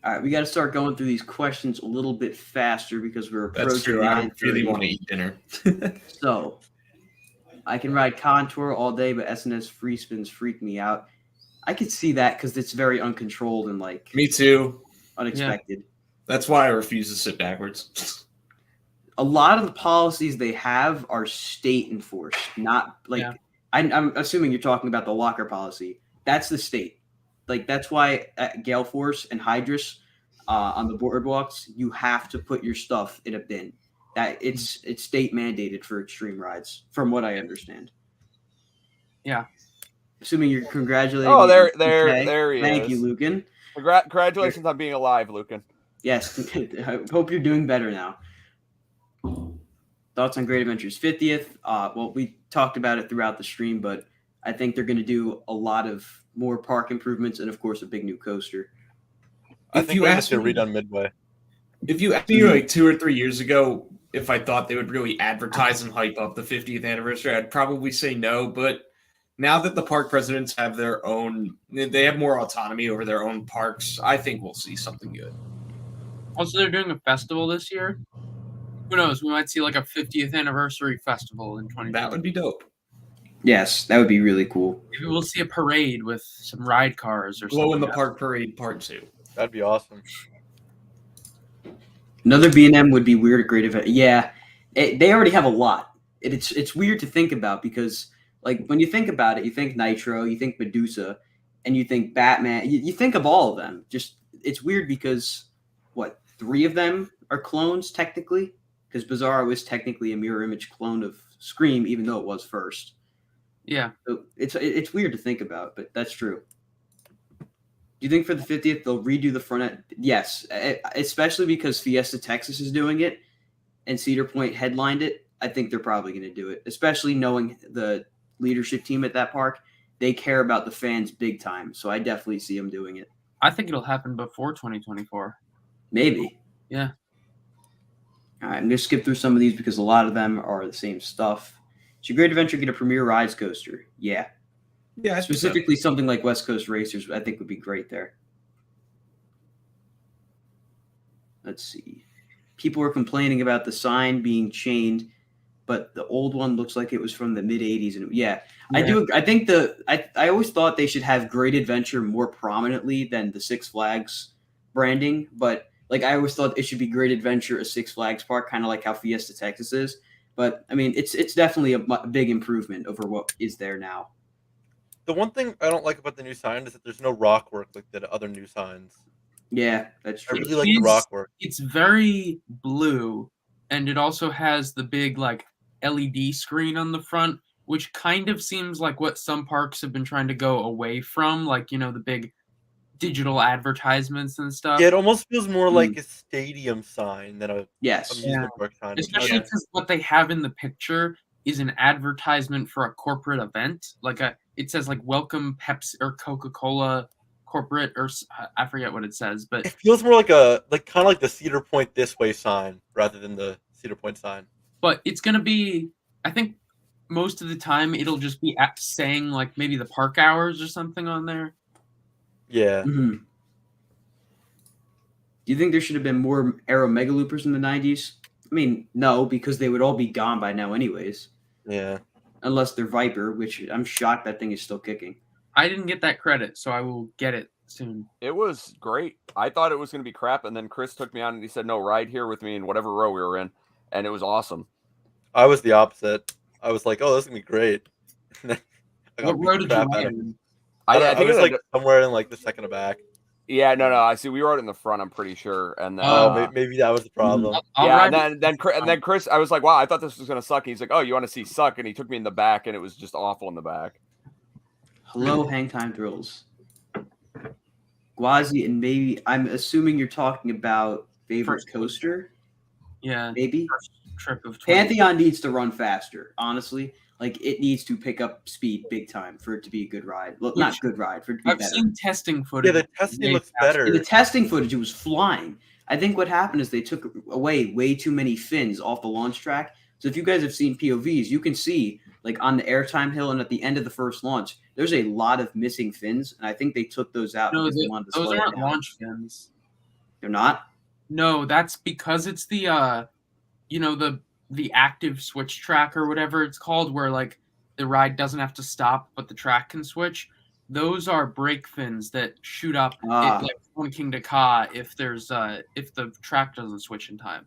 All right, we got to start going through these questions a little bit faster because we're approaching. That's true. I 9:30. really want to eat dinner. So, I can ride Contour all day, but SNS free spins freak me out. I could see that because it's very uncontrolled and like Me too. unexpected. That's why I refuse to sit backwards. A lot of the policies they have are state enforced, not like I'm assuming you're talking about the locker policy. That's the state. Like that's why at Gale Force and Hydrus on the boardwalks, you have to put your stuff in a bin. That it's state mandated for extreme rides, from what I understand. Yeah. Assuming you're congratulating. Oh, me. there he Thank is. you, Lucan. Congratulations on being alive, Lucan. Yes, I hope you're doing better now. Thoughts on Great Adventure's 50th? Well, we talked about it throughout the stream, but I think they're going to do a lot of more park improvements and, of course, a big new coaster. I think you asked to redone Midway. If you asked me like 2 or 3 years ago if I thought they would really advertise and hype up the 50th anniversary, I'd probably say no. But now that the park presidents have their own, they have more autonomy over their own parks, I think we'll see something good. Also, they're doing a festival this year. Who knows? We might see like a 50th anniversary festival in 2020. That would be dope. Yes, that would be really cool. Maybe we'll see a parade with some ride cars or something. Glow in the Park Parade Part 2. That'd be awesome. Another B&M would be weird at Great Event. Yeah, they already have a lot. It's weird to think about because, like, when you think about it, you think Nitro, you think Medusa, and you think Batman. You think of all of them. Just it's weird because, 3 of them are clones technically? Because Bizarro is technically a mirror image clone of Scream, even though it was first. Yeah. So it's weird to think about, but that's true. Do you think for the 50th they'll redo the front end? Yes, especially because Fiesta Texas is doing it and Cedar Point headlined it. I think they're probably going to do it, especially knowing the leadership team at that park. They care about the fans big time, so I definitely see them doing it. I think it'll happen before 2024. Maybe. Yeah. All right, I'm going to skip through some of these because a lot of them are the same stuff. Should Great Adventure get a Premier Rides coaster? Yeah. Yeah, Specifically something like West Coast Racers, I think would be great there. Let's see. People were complaining about the sign being chained, but the old one looks like it was from the mid 80s. And yeah, I do. I think I always thought they should have Great Adventure more prominently than the Six Flags branding, but like I always thought it should be Great Adventure, a Six Flags park, kind of like how Fiesta Texas is. But I mean, it's definitely a big improvement over what is there now. The one thing I don't like about the new sign is that there's no rock work like the other new signs. Yeah, that's I true. really like the rock work. It's very blue, and it also has the big like LED screen on the front, which kind of seems like what some parks have been trying to go away from, like, you know, the big digital advertisements and stuff. Yeah, it almost feels more like a stadium sign than a Yes. amusement park sign. Especially because what they have in the picture is an advertisement for a corporate event. Like it says like welcome Pepsi or Coca-Cola corporate, or I forget what it says, but it feels more like kind of like the Cedar Point this way sign rather than the Cedar Point sign. But it's gonna be, I think most of the time it'll just be saying like maybe the park hours or something on there. Yeah. Mm-hmm. Do you think there should have been more Aero Mega Loopers in the 90s? I mean, no, because they would all be gone by now anyways. Yeah. Unless they're Viper, which I'm shocked that thing is still kicking. I didn't get that credit, so I will get it soon. It was great. I thought it was going to be crap, and then Chris took me on and he said, no, ride here with me in whatever row we were in, and it was awesome. I was the opposite. I was like, oh, this is going to be great. What row did you ride in? I think it was like somewhere in like the second to back. Yeah, no. I see. We rode in the front. I'm pretty sure. And then, maybe that was the problem. And then Chris, I was like, wow, I thought this was gonna suck. And he's like, oh, you want to see suck? And he took me in the back, and it was just awful in the back. Hello, Hang Time Thrills. Gwazi, and maybe I'm assuming you're talking about favorite coaster. Yeah, maybe first trip of Pantheon needs to run faster. Honestly, like it needs to pick up speed big time for it to be a good ride. Well, not good ride for it to be better. I've seen testing footage. Yeah, the testing looks better. In the testing footage, it was flying. I think what happened is they took away way too many fins off the launch track. So if you guys have seen POVs, you can see like on the airtime hill and at the end of the first launch, there's a lot of missing fins, and I think they took those out. No, because they wanted to those slow aren't it down. launch fins. They're not? No, that's because it's the the active switch track or whatever it's called, where like the ride doesn't have to stop, but the track can switch. Those are brake fins that shoot up like on King to Ka if there's if the track doesn't switch in time.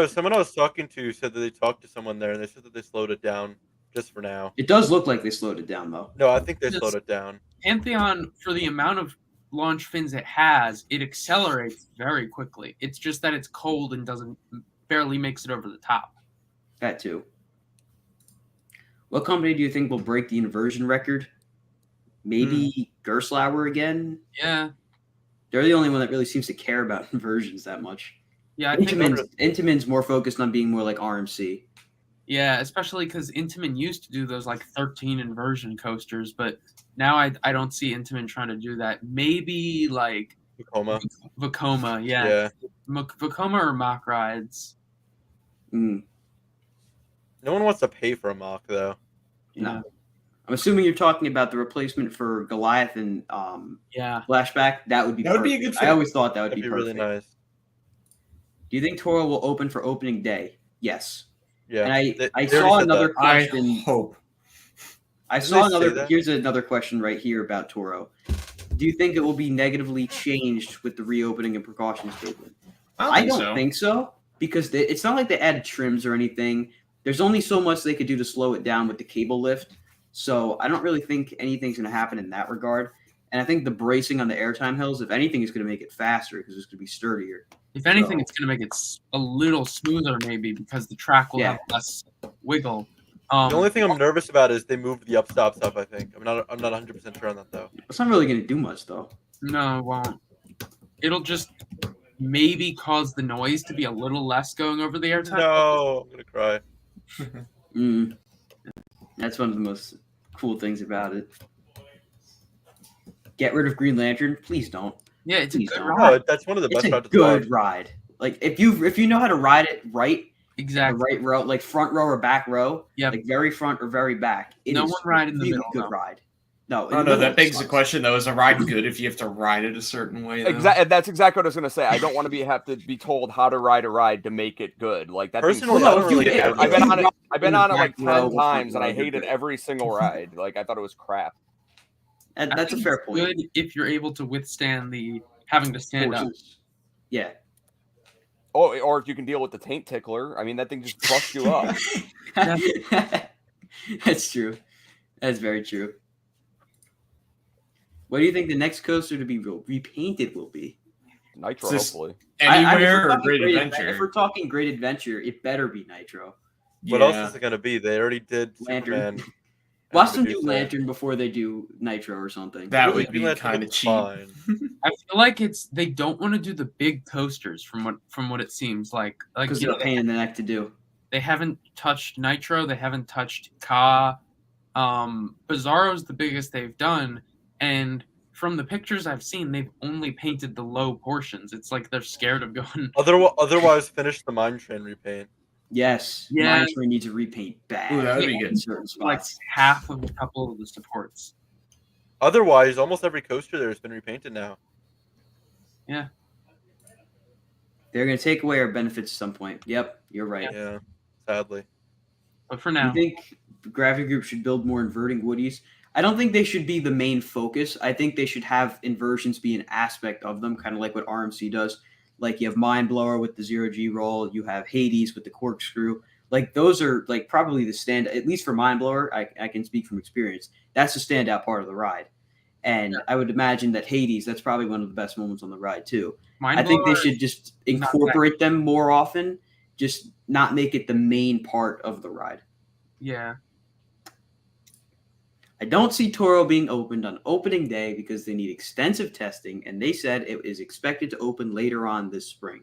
Someone I was talking to said that they talked to someone there and they said that they slowed it down just for now. It does look like they slowed it down though. No, I think they slowed it down. Pantheon, for the amount of launch fins it has, it accelerates very quickly. It's just that it's cold and barely makes it over the top. That too. What company do you think will break the inversion record? Maybe Gerstlauer again? Yeah. They're the only one that really seems to care about inversions that much. Yeah, Intamin's more focused on being more like RMC. Yeah, especially because Intamin used to do those like 13 inversion coasters, but now I don't see Intamin trying to do that. Maybe like Vekoma, yeah. Vekoma or mock rides. Mm. No one wants to pay for a mock though. No. I'm assuming you're talking about the replacement for Goliath and Flashback. That would be a good fit. I always thought that would be really nice. Do you think Toro will open for opening day? Yes. Yeah. And I saw another question. I hope. I saw another. Here's another question right here about Toro. Do you think it will be negatively changed with the reopening and precautions statement? I don't think so because it's not like they added trims or anything. There's only so much they could do to slow it down with the cable lift. So I don't really think anything's going to happen in that regard. And I think the bracing on the airtime hills, if anything, is going to make it faster because it's going to be sturdier. If anything, it's going to make it a little smoother maybe because the track will have less wiggle. The only thing I'm nervous about is they moved the upstops up. I think I'm not 100% sure on that though. It's not really going to do much though. No, it won't. It'll just maybe cause the noise to be a little less going over the airtime. No, I'm gonna cry. That's one of the most cool things about it. Get rid of Green Lantern, please don't. Yeah, it's Please a good don't. ride. No, that's one of the It's best a rides. good ride. Like if you know how to ride it right, Exactly. the right row, like front row or back row, Yep. like very front or very back. It No is one ride in the really middle, good though. ride. No, Oh no, that begs the question though: is a ride good if you have to ride it a certain way? Though? Exactly. That's exactly what I was gonna say. I don't want to have to be told how to ride a ride to make it good. Like that. Personally, Well, I no, don't if you really did, care. if I've been you on it. ride I've been in the on it like back row 10 or front times, and row, I you're hated good. every single ride. Like I thought it was crap. And I that's a think fair it's point. good if you're able to withstand the having to stand up. Forces. Yeah. Oh, or if you can deal with the taint tickler. I mean, that thing just busts you up. That's true. That's very true. What do you think the next coaster to be repainted will be? Nitro, Just- hopefully. Anywhere or talking Great If Adventure? we're talking Great Adventure, it better be Nitro. What else is it gonna be? They already did Lantern. Superman. Watch them do Medusa. Lantern before they do Nitro or something. That Really, would be Green Lantern kind of looks cheap. fine. I feel like they don't want to do the big coasters from what it seems like. Like Because you they're know, a pain in the neck to do. they haven't touched Nitro, they haven't touched Ka. Bizarro's the biggest they've done, and from the pictures I've seen, they've only painted the low portions. It's like they're scared of going. Otherwise, finish the Mine Train repaint. Yes. Yeah. Mine Train needs a repaint bad. Ooh, that would be in good. certain Like spots. half of a couple of the supports. Otherwise, almost every coaster there has been repainted now. They're going to take away our benefits at some point. Yep, you're right. Yeah, sadly. But for Do now, you think the Gravity Group should build more inverting woodies? I don't think they should be the main focus. I think they should have inversions be an aspect of them, kind of like what RMC does. Like you have Mind Blower with the 0G roll, you have Hades with the corkscrew. Like those are like probably the stand, at least for Mind Blower, I can speak from experience. That's the standout part of the ride. And I would imagine that Hades, that's probably one of the best moments on the ride too. I think they should just incorporate them more often, just not make it the main part of the ride. Yeah. I don't see Toro being opened on opening day because they need extensive testing, and they said it is expected to open later on this spring.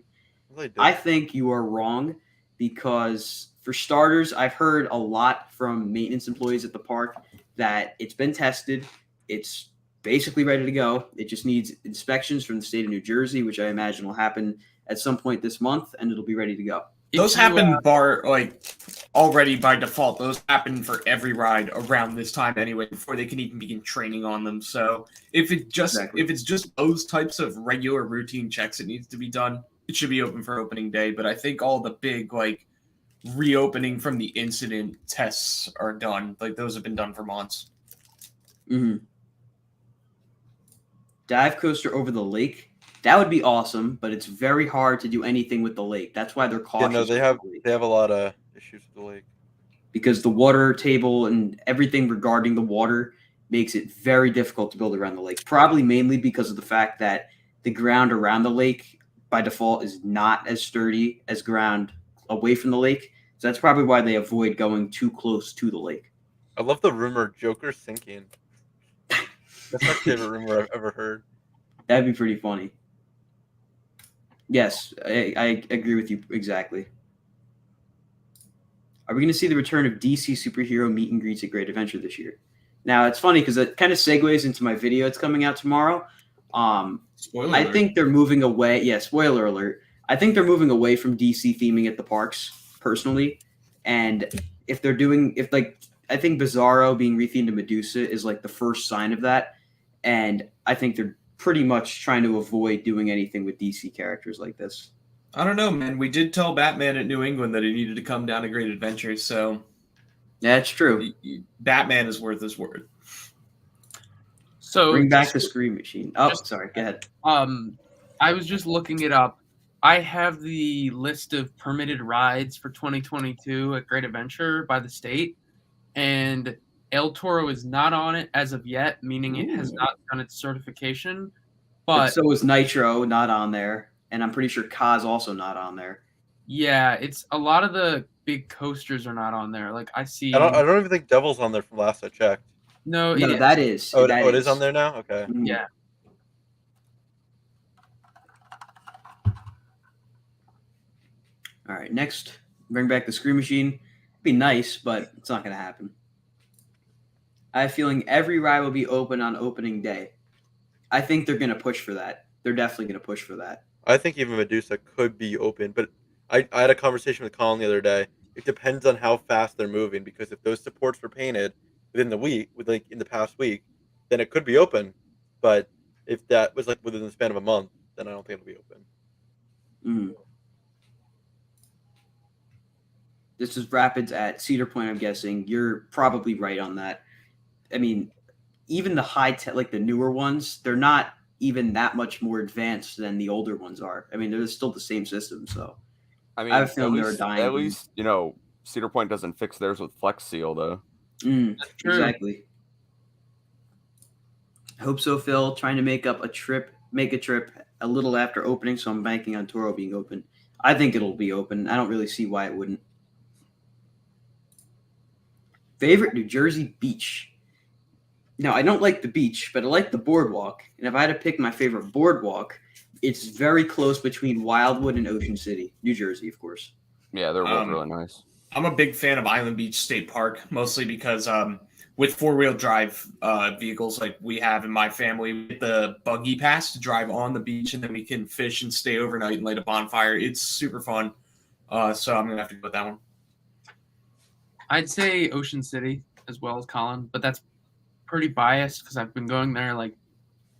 Well, I think you are wrong because, for starters, I've heard a lot from maintenance employees at the park that it's been tested. It's basically ready to go. It just needs inspections from the state of New Jersey, which I imagine will happen at some point this month, and it'll be ready to go. Those happen already by default. Those happen for every ride around this time anyway, before they can even begin training on them. So if it's just those types of regular routine checks that needs to be done, it should be open for opening day. But I think all the big reopening from the incident tests are done. Like those have been done for months. Mm-hmm. Dive coaster over the lake. That would be awesome, but it's very hard to do anything with the lake. That's why they're cautious. Yeah, no, they have a lot of issues with the lake. Because the water table and everything regarding the water makes it very difficult to build around the lake. Probably mainly because of the fact that the ground around the lake by default is not as sturdy as ground away from the lake. So that's probably why they avoid going too close to the lake. I love the rumor Joker's sinking. That's my favorite rumor I've ever heard. That'd be pretty funny. Yes, I agree with you exactly. Are we going to see the return of DC superhero meet and greets at Great Adventure this year? Now, it's funny because it kind of segues into my video that's coming out tomorrow. Spoiler I alert. think they're moving away. Yeah, spoiler alert. I think they're moving away from DC theming at the parks, personally. And I think Bizarro being rethemed to Medusa is like the first sign of that. And I think they're pretty much trying to avoid doing anything with DC characters like this. I don't know, man. We did tell Batman at New England that he needed to come down to Great Adventure, so That's true. Batman is worth his word. So Bring back the Scream Machine. Oh, sorry. Go ahead. I was just looking it up. I have the list of permitted rides for 2022 at Great Adventure by the state, and El Toro is not on it as of yet, meaning it has not done its certification. But But so is Nitro not on there, and I'm pretty sure Ka's also not on there. Yeah, it's a lot of the big coasters are not on there. Like I see. I don't even think Devil's on there from last I checked. No, No, it, that is. Oh, that it is on there now. Okay. Mhm. yeah. All right, next, bring back the Scream Machine. Be nice, but it's not going to happen. I have a feeling every ride will be open on opening day. I think they're going to push for that. They're definitely going to push for that. I think even Medusa could be open, but I had a conversation with Colin the other day. It depends on how fast they're moving, because if those supports were painted within the week, in the past week, then it could be open. But if that was like within the span of a month, then I don't think it'll be open. Mm. This is Rapids at Cedar Point, I'm guessing. You're probably right on that. I mean, even the high-tech, like the newer ones, they're not even that much more advanced than the older ones are. I mean, they're still the same system, so I mean, I have a feeling they're dying. At least, Cedar Point doesn't fix theirs with Flex Seal, though. That's true. Exactly. Hope so, Phil. Trying to make a trip a little after opening, so I'm banking on Toro being open. I think it'll be open. I don't really see why it wouldn't. Favorite New Jersey beach? Now, I don't like the beach, but I like the boardwalk. And if I had to pick my favorite boardwalk, it's very close between Wildwood and Ocean City, New Jersey, of course. Yeah, they're both really nice. I'm a big fan of Island Beach State Park, mostly because with four-wheel drive vehicles like we have in my family, we get the buggy pass to drive on the beach, and then we can fish and stay overnight and light a bonfire. It's super fun. So I'm going to have to go with that one. I'd say Ocean City as well as Colin, but that's pretty biased because I've been going there like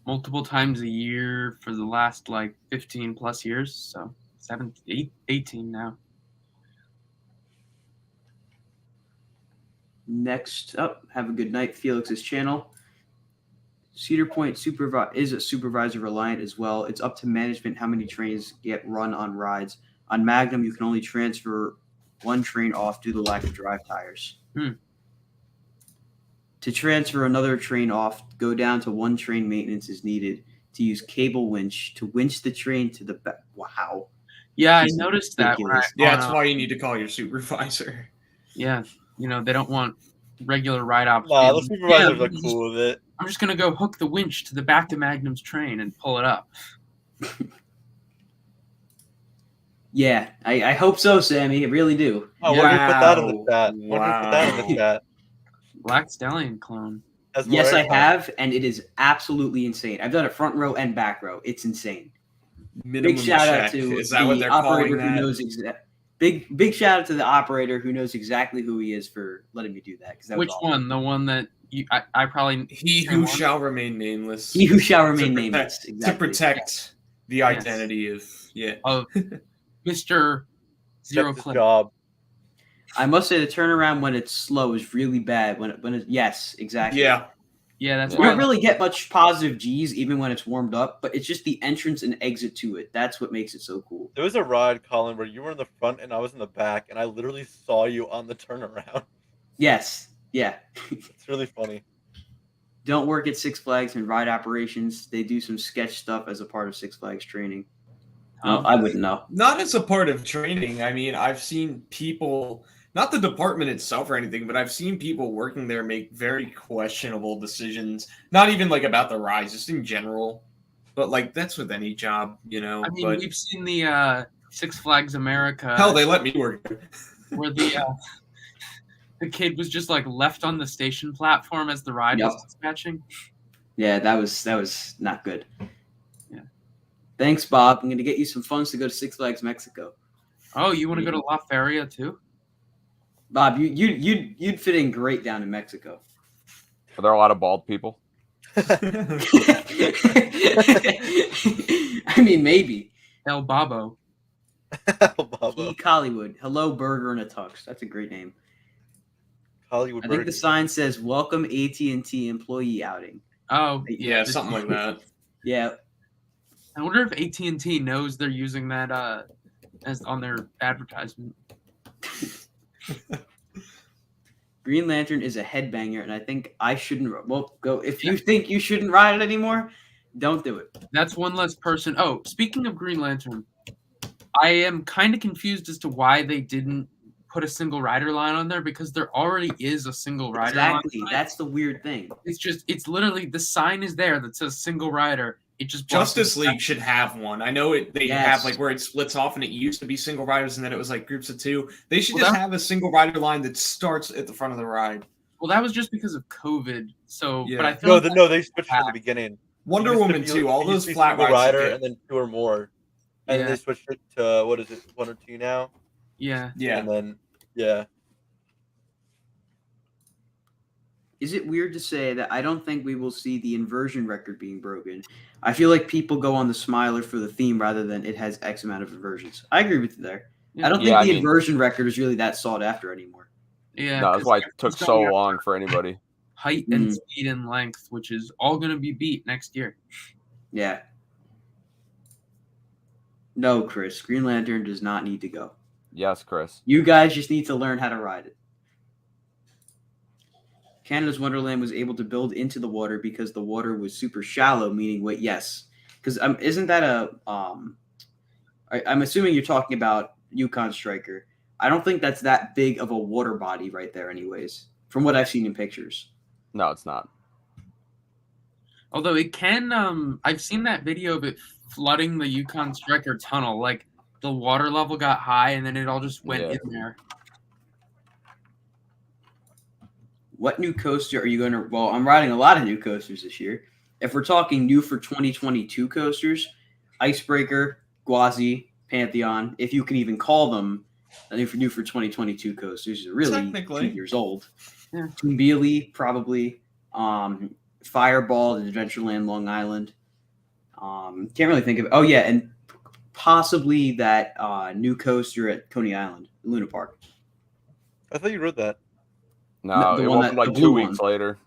multiple times a year for the last like 15 plus years. So 18 now. Next up, have a good night, Felix's channel. Cedar Point is a supervisor reliant as well. It's up to management how many trains get run on rides. On Magnum, you can only transfer one train off due to lack of drive tires. To transfer another train off, go down to one train maintenance is needed to use cable winch to winch the train to the back. Wow. Yeah, I noticed that. That's why you need to call your supervisor. Yeah, they don't want regular ride ops. Nah, the supervisors are cool with it. I'm just going to go hook the winch to the back of Magnum's train and pull it up. Yeah, I hope so, Sammy. I really do. Oh, Yeah. What do you put that in the chat? Wow. What do you put that in the chat? Black Stallion clone. Yes, I have, and it is absolutely insane. I've done it front row and back row. It's insane. Minimum Big shout check. out to Is that what the they're operator calling who that? knows big shout out to the operator who knows exactly who he is for letting me do that. That Which was awesome. one? The one that I probably He who shall remain nameless. He who shall remain nameless. Exactly. To protect the identity of Mr. Zero Kept his Clip. job. I must say the turnaround when it's slow is really bad. Yes, exactly. Yeah. Yeah, that's You why. don't really get much positive G's even when it's warmed up, but it's just the entrance and exit to it. That's what makes it so cool. There was a ride, Colin, where you were in the front and I was in the back, and I literally saw you on the turnaround. Yes. Yeah. It's really funny. Don't work at Six Flags and ride operations. They do some sketch stuff as a part of Six Flags training. No, I wouldn't know. Not as a part of training. I mean, I've seen people, not the department itself or anything, but I've seen people working there make very questionable decisions. Not even like about the rides, just in general. But like that's with any job, I mean, we've seen the Six Flags America. Hell, they let me work. Where the kid was just like left on the station platform as the ride was dispatching. Yeah, that was not good. Yeah. Thanks, Bob. I'm going to get you some funds to go to Six Flags Mexico. Oh, you want to go to La Feria too? Bob, you'd fit in great down in Mexico. Are there a lot of bald people? I mean, maybe. El Babo. Geek Hollywood. Hello, Burger and a Tux. That's a great name. Hollywood. I think the sign says "Welcome AT&T Employee Outing." Oh, Yeah, something like that. Yeah. I wonder if AT&T knows they're using that as on their advertisement. Green Lantern is a headbanger, and I think I shouldn't. Well, go if you think you shouldn't ride it anymore. Don't do it. That's one less person. Oh, speaking of Green Lantern, I am kind of confused as to why they didn't put a single rider line on there, because there already is a single rider line. Exactly. That's the weird thing. It's literally the sign is there that says single rider. It just Justice League should have one. I know they Yes. have like where it splits off, and it used to be single riders, and then it was like groups of 2. They should Well, just have a single rider line that starts at the front of the ride. Well, that was just because of COVID. So, Yeah. but I feel No, they switched from the beginning. Wonder It used to Woman be- 2, all it used those to be flat single rides. rider should and then 2 or more, and then they switched it to what is it, 1 or 2 now? yeah. And then yeah. Is it weird to say that I don't think we will see the inversion record being broken? I feel like people go on the Smiler for the theme rather than it has X amount of inversions. I agree with you there. I don't think the inversion record is really that sought after anymore. Yeah, No, that's why it took so long for anybody. Height and speed and length, which is all going to be beat next year. Yeah. No, Chris. Green Lantern does not need to go. Yes, Chris. You guys just need to learn how to ride it. Canada's Wonderland was able to build into the water because the water was super shallow, meaning wait, yes. Because isn't that I'm assuming you're talking about Yukon Striker. I don't think that's that big of a water body right there anyways, from what I've seen in pictures. No, it's not. Although it can, I've seen that video of it flooding the Yukon Striker tunnel. Like the water level got high and then it all just went in there. What new coaster are you going to... Well, I'm riding a lot of new coasters this year. If we're talking new for 2022 coasters, Icebreaker, Gwazi, Pantheon, if you can even call them new for 2022 coasters, are really 2 years old. Yeah. Tumbili, probably. Fireball at Adventureland Long Island. Can't really think of... Oh, yeah, and possibly that new coaster at Coney Island, Luna Park. I thought you wrote that. No, it opened like 2 weeks later.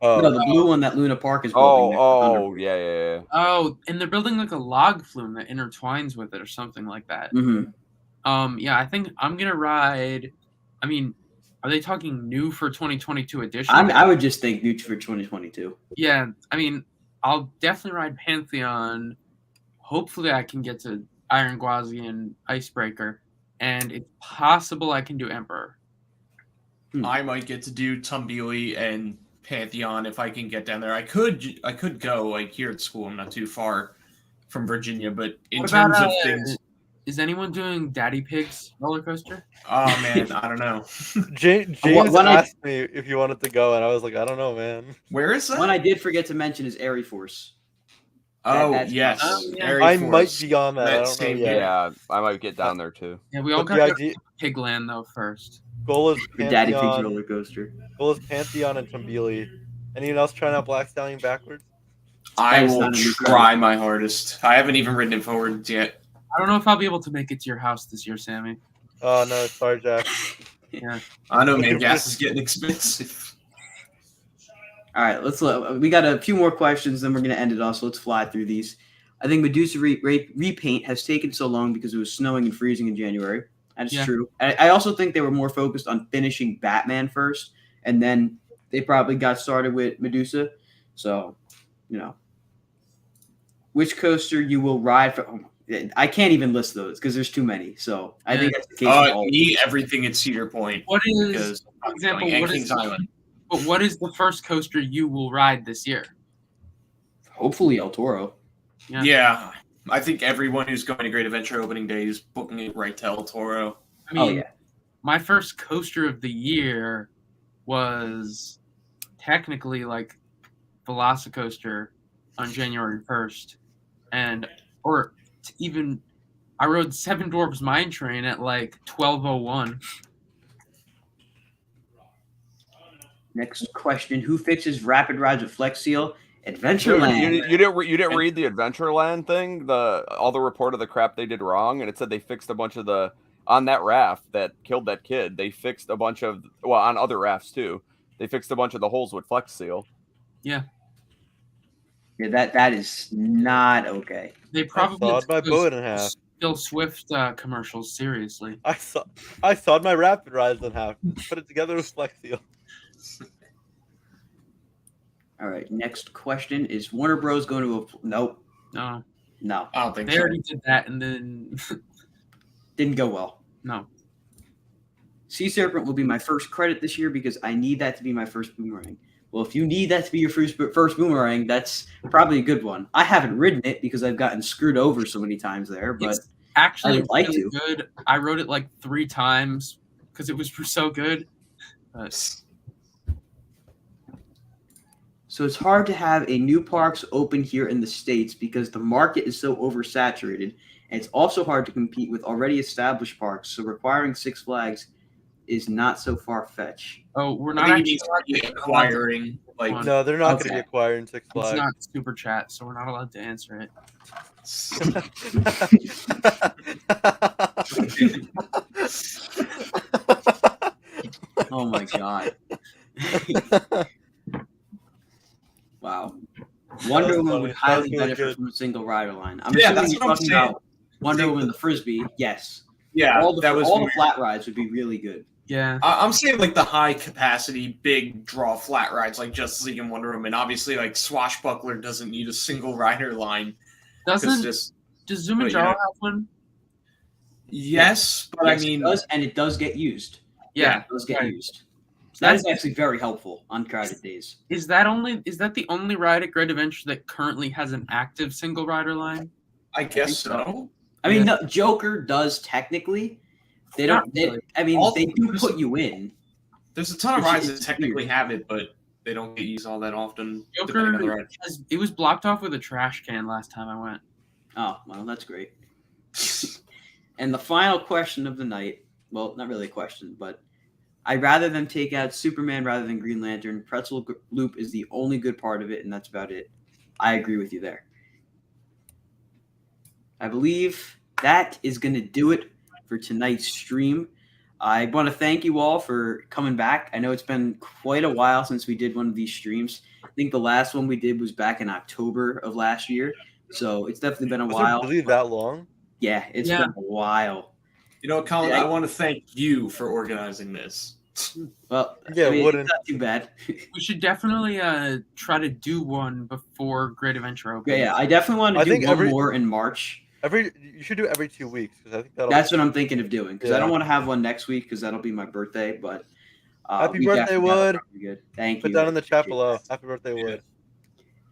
Oh. No, the blue one that Luna Park is building. Yeah. Oh, and they're building like a log flume that intertwines with it or something like that. Mm-hmm. Yeah, I think I'm gonna ride. I mean, are they talking new for 2022 edition? I would just think new for 2022. Yeah, I mean, I'll definitely ride Pantheon. Hopefully, I can get to Iron Gwazi and Icebreaker, and it's possible I can do Emperor. I might get to do Tumbili and Pantheon if I can get down there. I could go like here at school. I'm not too far from Virginia, but in terms of things, is anyone doing Daddy Pig's roller coaster? Oh man, I don't know. James asked me if you wanted to go, and I was like, I don't know, man. Where is that? One I did forget to mention is Airy Force. Yes. I might be on that. I don't know yet. Yeah, I might get down there too. Yeah, we all got to Pigland though first. Goal is the Daddy Pig's roller coaster. Goal is Pantheon and Tumbili. Anyone else trying out Black Stallion backwards? I will try my hardest. I haven't even ridden it forward yet. I don't know if I'll be able to make it to your house this year, Sammy. Oh no, sorry, Jack. Yeah, I know, man. Gas is getting expensive. All right, we got a few more questions, then we're going to end it off, so let's fly through these. I think Medusa repaint has taken so long because it was snowing and freezing in January. That's true. I also think they were more focused on finishing Batman first, and then they probably got started with Medusa. So, which coaster you will ride for? I can't even list those because there's too many. So I think that's the case. Everything at Cedar Point. What is, for example, what is the first coaster you will ride this year? Hopefully El Toro. Yeah. I think everyone who's going to Great Adventure opening day is booking it right to El Toro. I mean, my first coaster of the year was technically like Velocicoaster on January 1st. I rode Seven Dwarfs Mine Train at like 12:01. Next question: who fixes rapid rides with Flex Seal? Adventureland. You didn't read the Adventureland thing? All the report of the crap they did wrong, and it said they fixed a bunch of on that raft that killed that kid. They fixed a bunch of on other rafts too. They fixed a bunch of the holes with Flex Seal. Yeah. Yeah, that is not okay. They probably sawed my boat in half. Phil Swift commercials, seriously. I sawed my rapid rides in half. Put it together with Flex Seal. All right, next question is Warner Bros. Going to nope. No. I don't think they already did that, and then Didn't go well. No. Sea Serpent will be my first credit this year because I need that to be my first boomerang. Well, if you need that to be your first boomerang, that's probably a good one. I haven't ridden it because I've gotten screwed over so many times there, but It's actually I'd like really to. good. I rode it like 3 times because it was so good. So it's hard to have a new parks open here in the States because the market is so oversaturated, and it's also hard to compete with already established parks. So requiring Six Flags is not so far-fetched. Oh, we're I not think actually it needs to be acquiring. Like, No, they're not going to Okay. be acquiring Six It's Flags. not super chat, so we're not allowed to answer it. Oh my god! Wow. Wonder Woman would highly really benefit good. from a single rider line. I'm Yeah, assuming that's you're what I'm talking saying. about Wonder Woman the Frisbee. Yes. yeah, all the that was all the weird. flat rides would be really good. Yeah. I'm saying like the high capacity, big draw flat rides like Justice League and Wonder Woman. Obviously, like Swashbuckler doesn't need a single rider line. 'Cause Does just Zumanjaro know- have one? yes, but Yes, I mean, it does, and it does get used. Yeah. It does get right. used. So that is actually very helpful on crowded days. Is that the only ride at Great Adventure that currently has an active single rider line? I guess so. so. I mean, no, Joker does technically. They Not don't. They, really. I mean, All- they do put you in. There's a ton of It's- rides that it's technically weird. have it, but they don't get used all that often. depending on the Joker ride. it was blocked off with a trash can last time I went. Oh, well, that's great. And the final question of the night. Well, not really a question, but I'd rather them take out Superman rather than Green Lantern. Pretzel Loop is the only good part of it, and that's about it. I agree with you there. I believe that is going to do it for tonight's stream. I want to thank you all for coming back. I know it's been quite a while since we did one of these streams. I think the last one we did was back in October of last year. So it's definitely been a Was while. it really that long? Yeah, it's Yeah. been a while. You know what, Colin? Yeah. I want to thank you for organizing this. Well, Yeah, I mean, wouldn't. it's not too bad. We should definitely try to do one before Great Adventure opens. Yeah, I definitely want to I do think one more in March. You should do it every 2 weeks because I think that'll. That's what I'm thinking of doing because I Yeah. don't want to have one next week because that'll be my birthday. But Happy week birthday, after that will Wood. probably be good. Thank Put you. down in the chat Appreciate below. that. Happy birthday, Wood.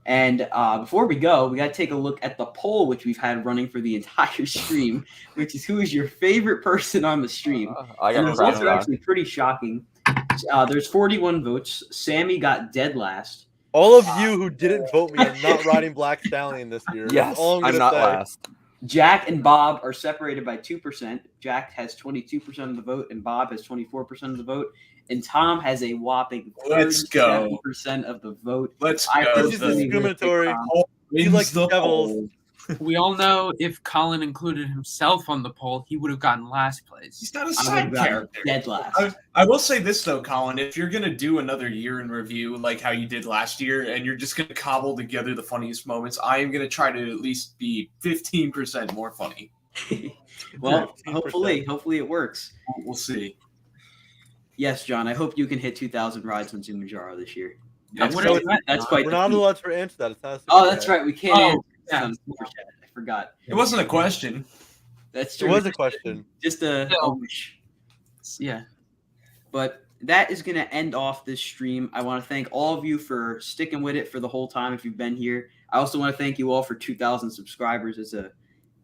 And before we go, we got to take a look at the poll which we've had running for the entire stream, which is who is your favorite person on the stream. I And got the results crowded are on. actually pretty shocking. There's 41 votes. Sammy got dead last. All of you who didn't vote me are not riding Black Stallion this year. Yes, That's all I'm I'm gonna not say. last. Jack and Bob are separated by 2%. Jack has 22% of the vote, and Bob has 24% of the vote. And Tom has a whopping Let's go. 37% of the vote. Let's I go. This is personally would pick discriminatory. Tom. You like the devils. poll. We all know if Colin included himself on the poll, he would have gotten last place. He's not a I would side have gotten character. dead last. I will say this though, Colin. If you're gonna do another year in review like how you did last year, and you're just gonna cobble together the funniest moments, I am gonna try to at least be 15% more funny. Well, 15%. hopefully it works. We'll see. Yes, John. I hope you can hit 2,000 rides on Zumanjaro this year. Yes, what so are you at? That's quite. We're the not feat. allowed to answer that. It's not a Oh, super that's chat. right. We can't. Oh, answer yeah. on Super Chat. I forgot. It wasn't a question. That's It true. was a question. Just a Yeah. wish. Yeah. But that is going to end off this stream. I want to thank all of you for sticking with it for the whole time if you've been here. I also want to thank you all for 2,000 subscribers. It's a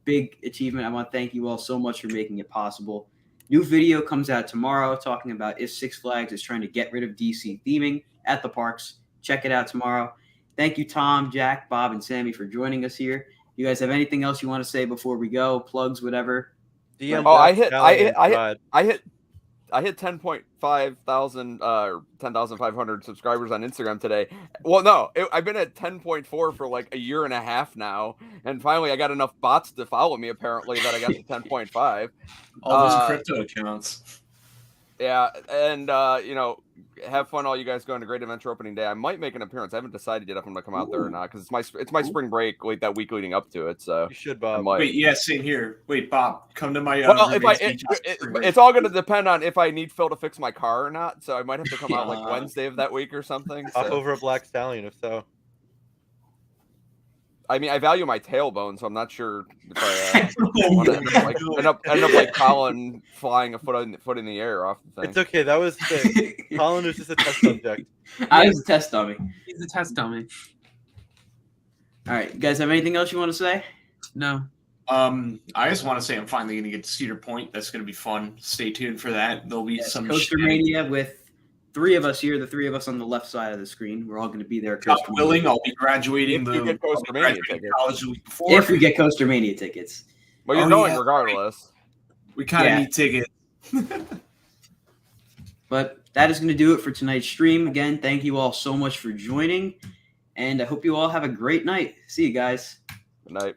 big achievement. I want to thank you all so much for making it possible. New video comes out tomorrow talking about if Six Flags is trying to get rid of DC theming at the parks. Check it out tomorrow. Thank you, Tom, Jack, Bob, and Sammy for joining us here. You guys have anything else you want to say before we go? Plugs, whatever. DM Oh, Black Stallion ride. I hit 10.5 thousand 10,500 subscribers on Instagram today. Well, no, I've been at 10.4 for like a year and a half now, and finally I got enough bots to follow me apparently that I got to 10.5. All those crypto accounts. Yeah, and you know, have fun all you guys going to Great Adventure opening day. I might make an appearance. I haven't decided yet if I'm gonna come out there or not because it's my spring break like that week leading up to it. So You should, I Bob. might. Wait, yeah, same here. Wait, Bob, come to my. Well, if roommate's beach house. it's all going to depend on if I need Phil to fix my car or not. So I might have to come out like Yeah. Wednesday of that week or something. Hop So. over a Black Stallion if so. I mean, I value my tailbone, so I'm not sure if I want to end up like Colin flying a foot in the air off the thing. It's okay. That was fake. Colin was just a test subject. I was a test dummy. He's a test dummy. All right, you guys have anything else you want to say? No. I just want to say I'm finally going to get to Cedar Point. That's going to be fun. Stay tuned for that. There'll be some Coaster Mania with 3 of us here, the 3 of us on the left side of the screen. We're all going to be there. God willing, I'll be graduating If you get Coaster Mania tickets. college the week before. If we get Coaster Mania tickets. Well, you're going regardless. We kind of need tickets. But that is going to do it for tonight's stream. Again, thank you all so much for joining, and I hope you all have a great night. See you guys. Good night.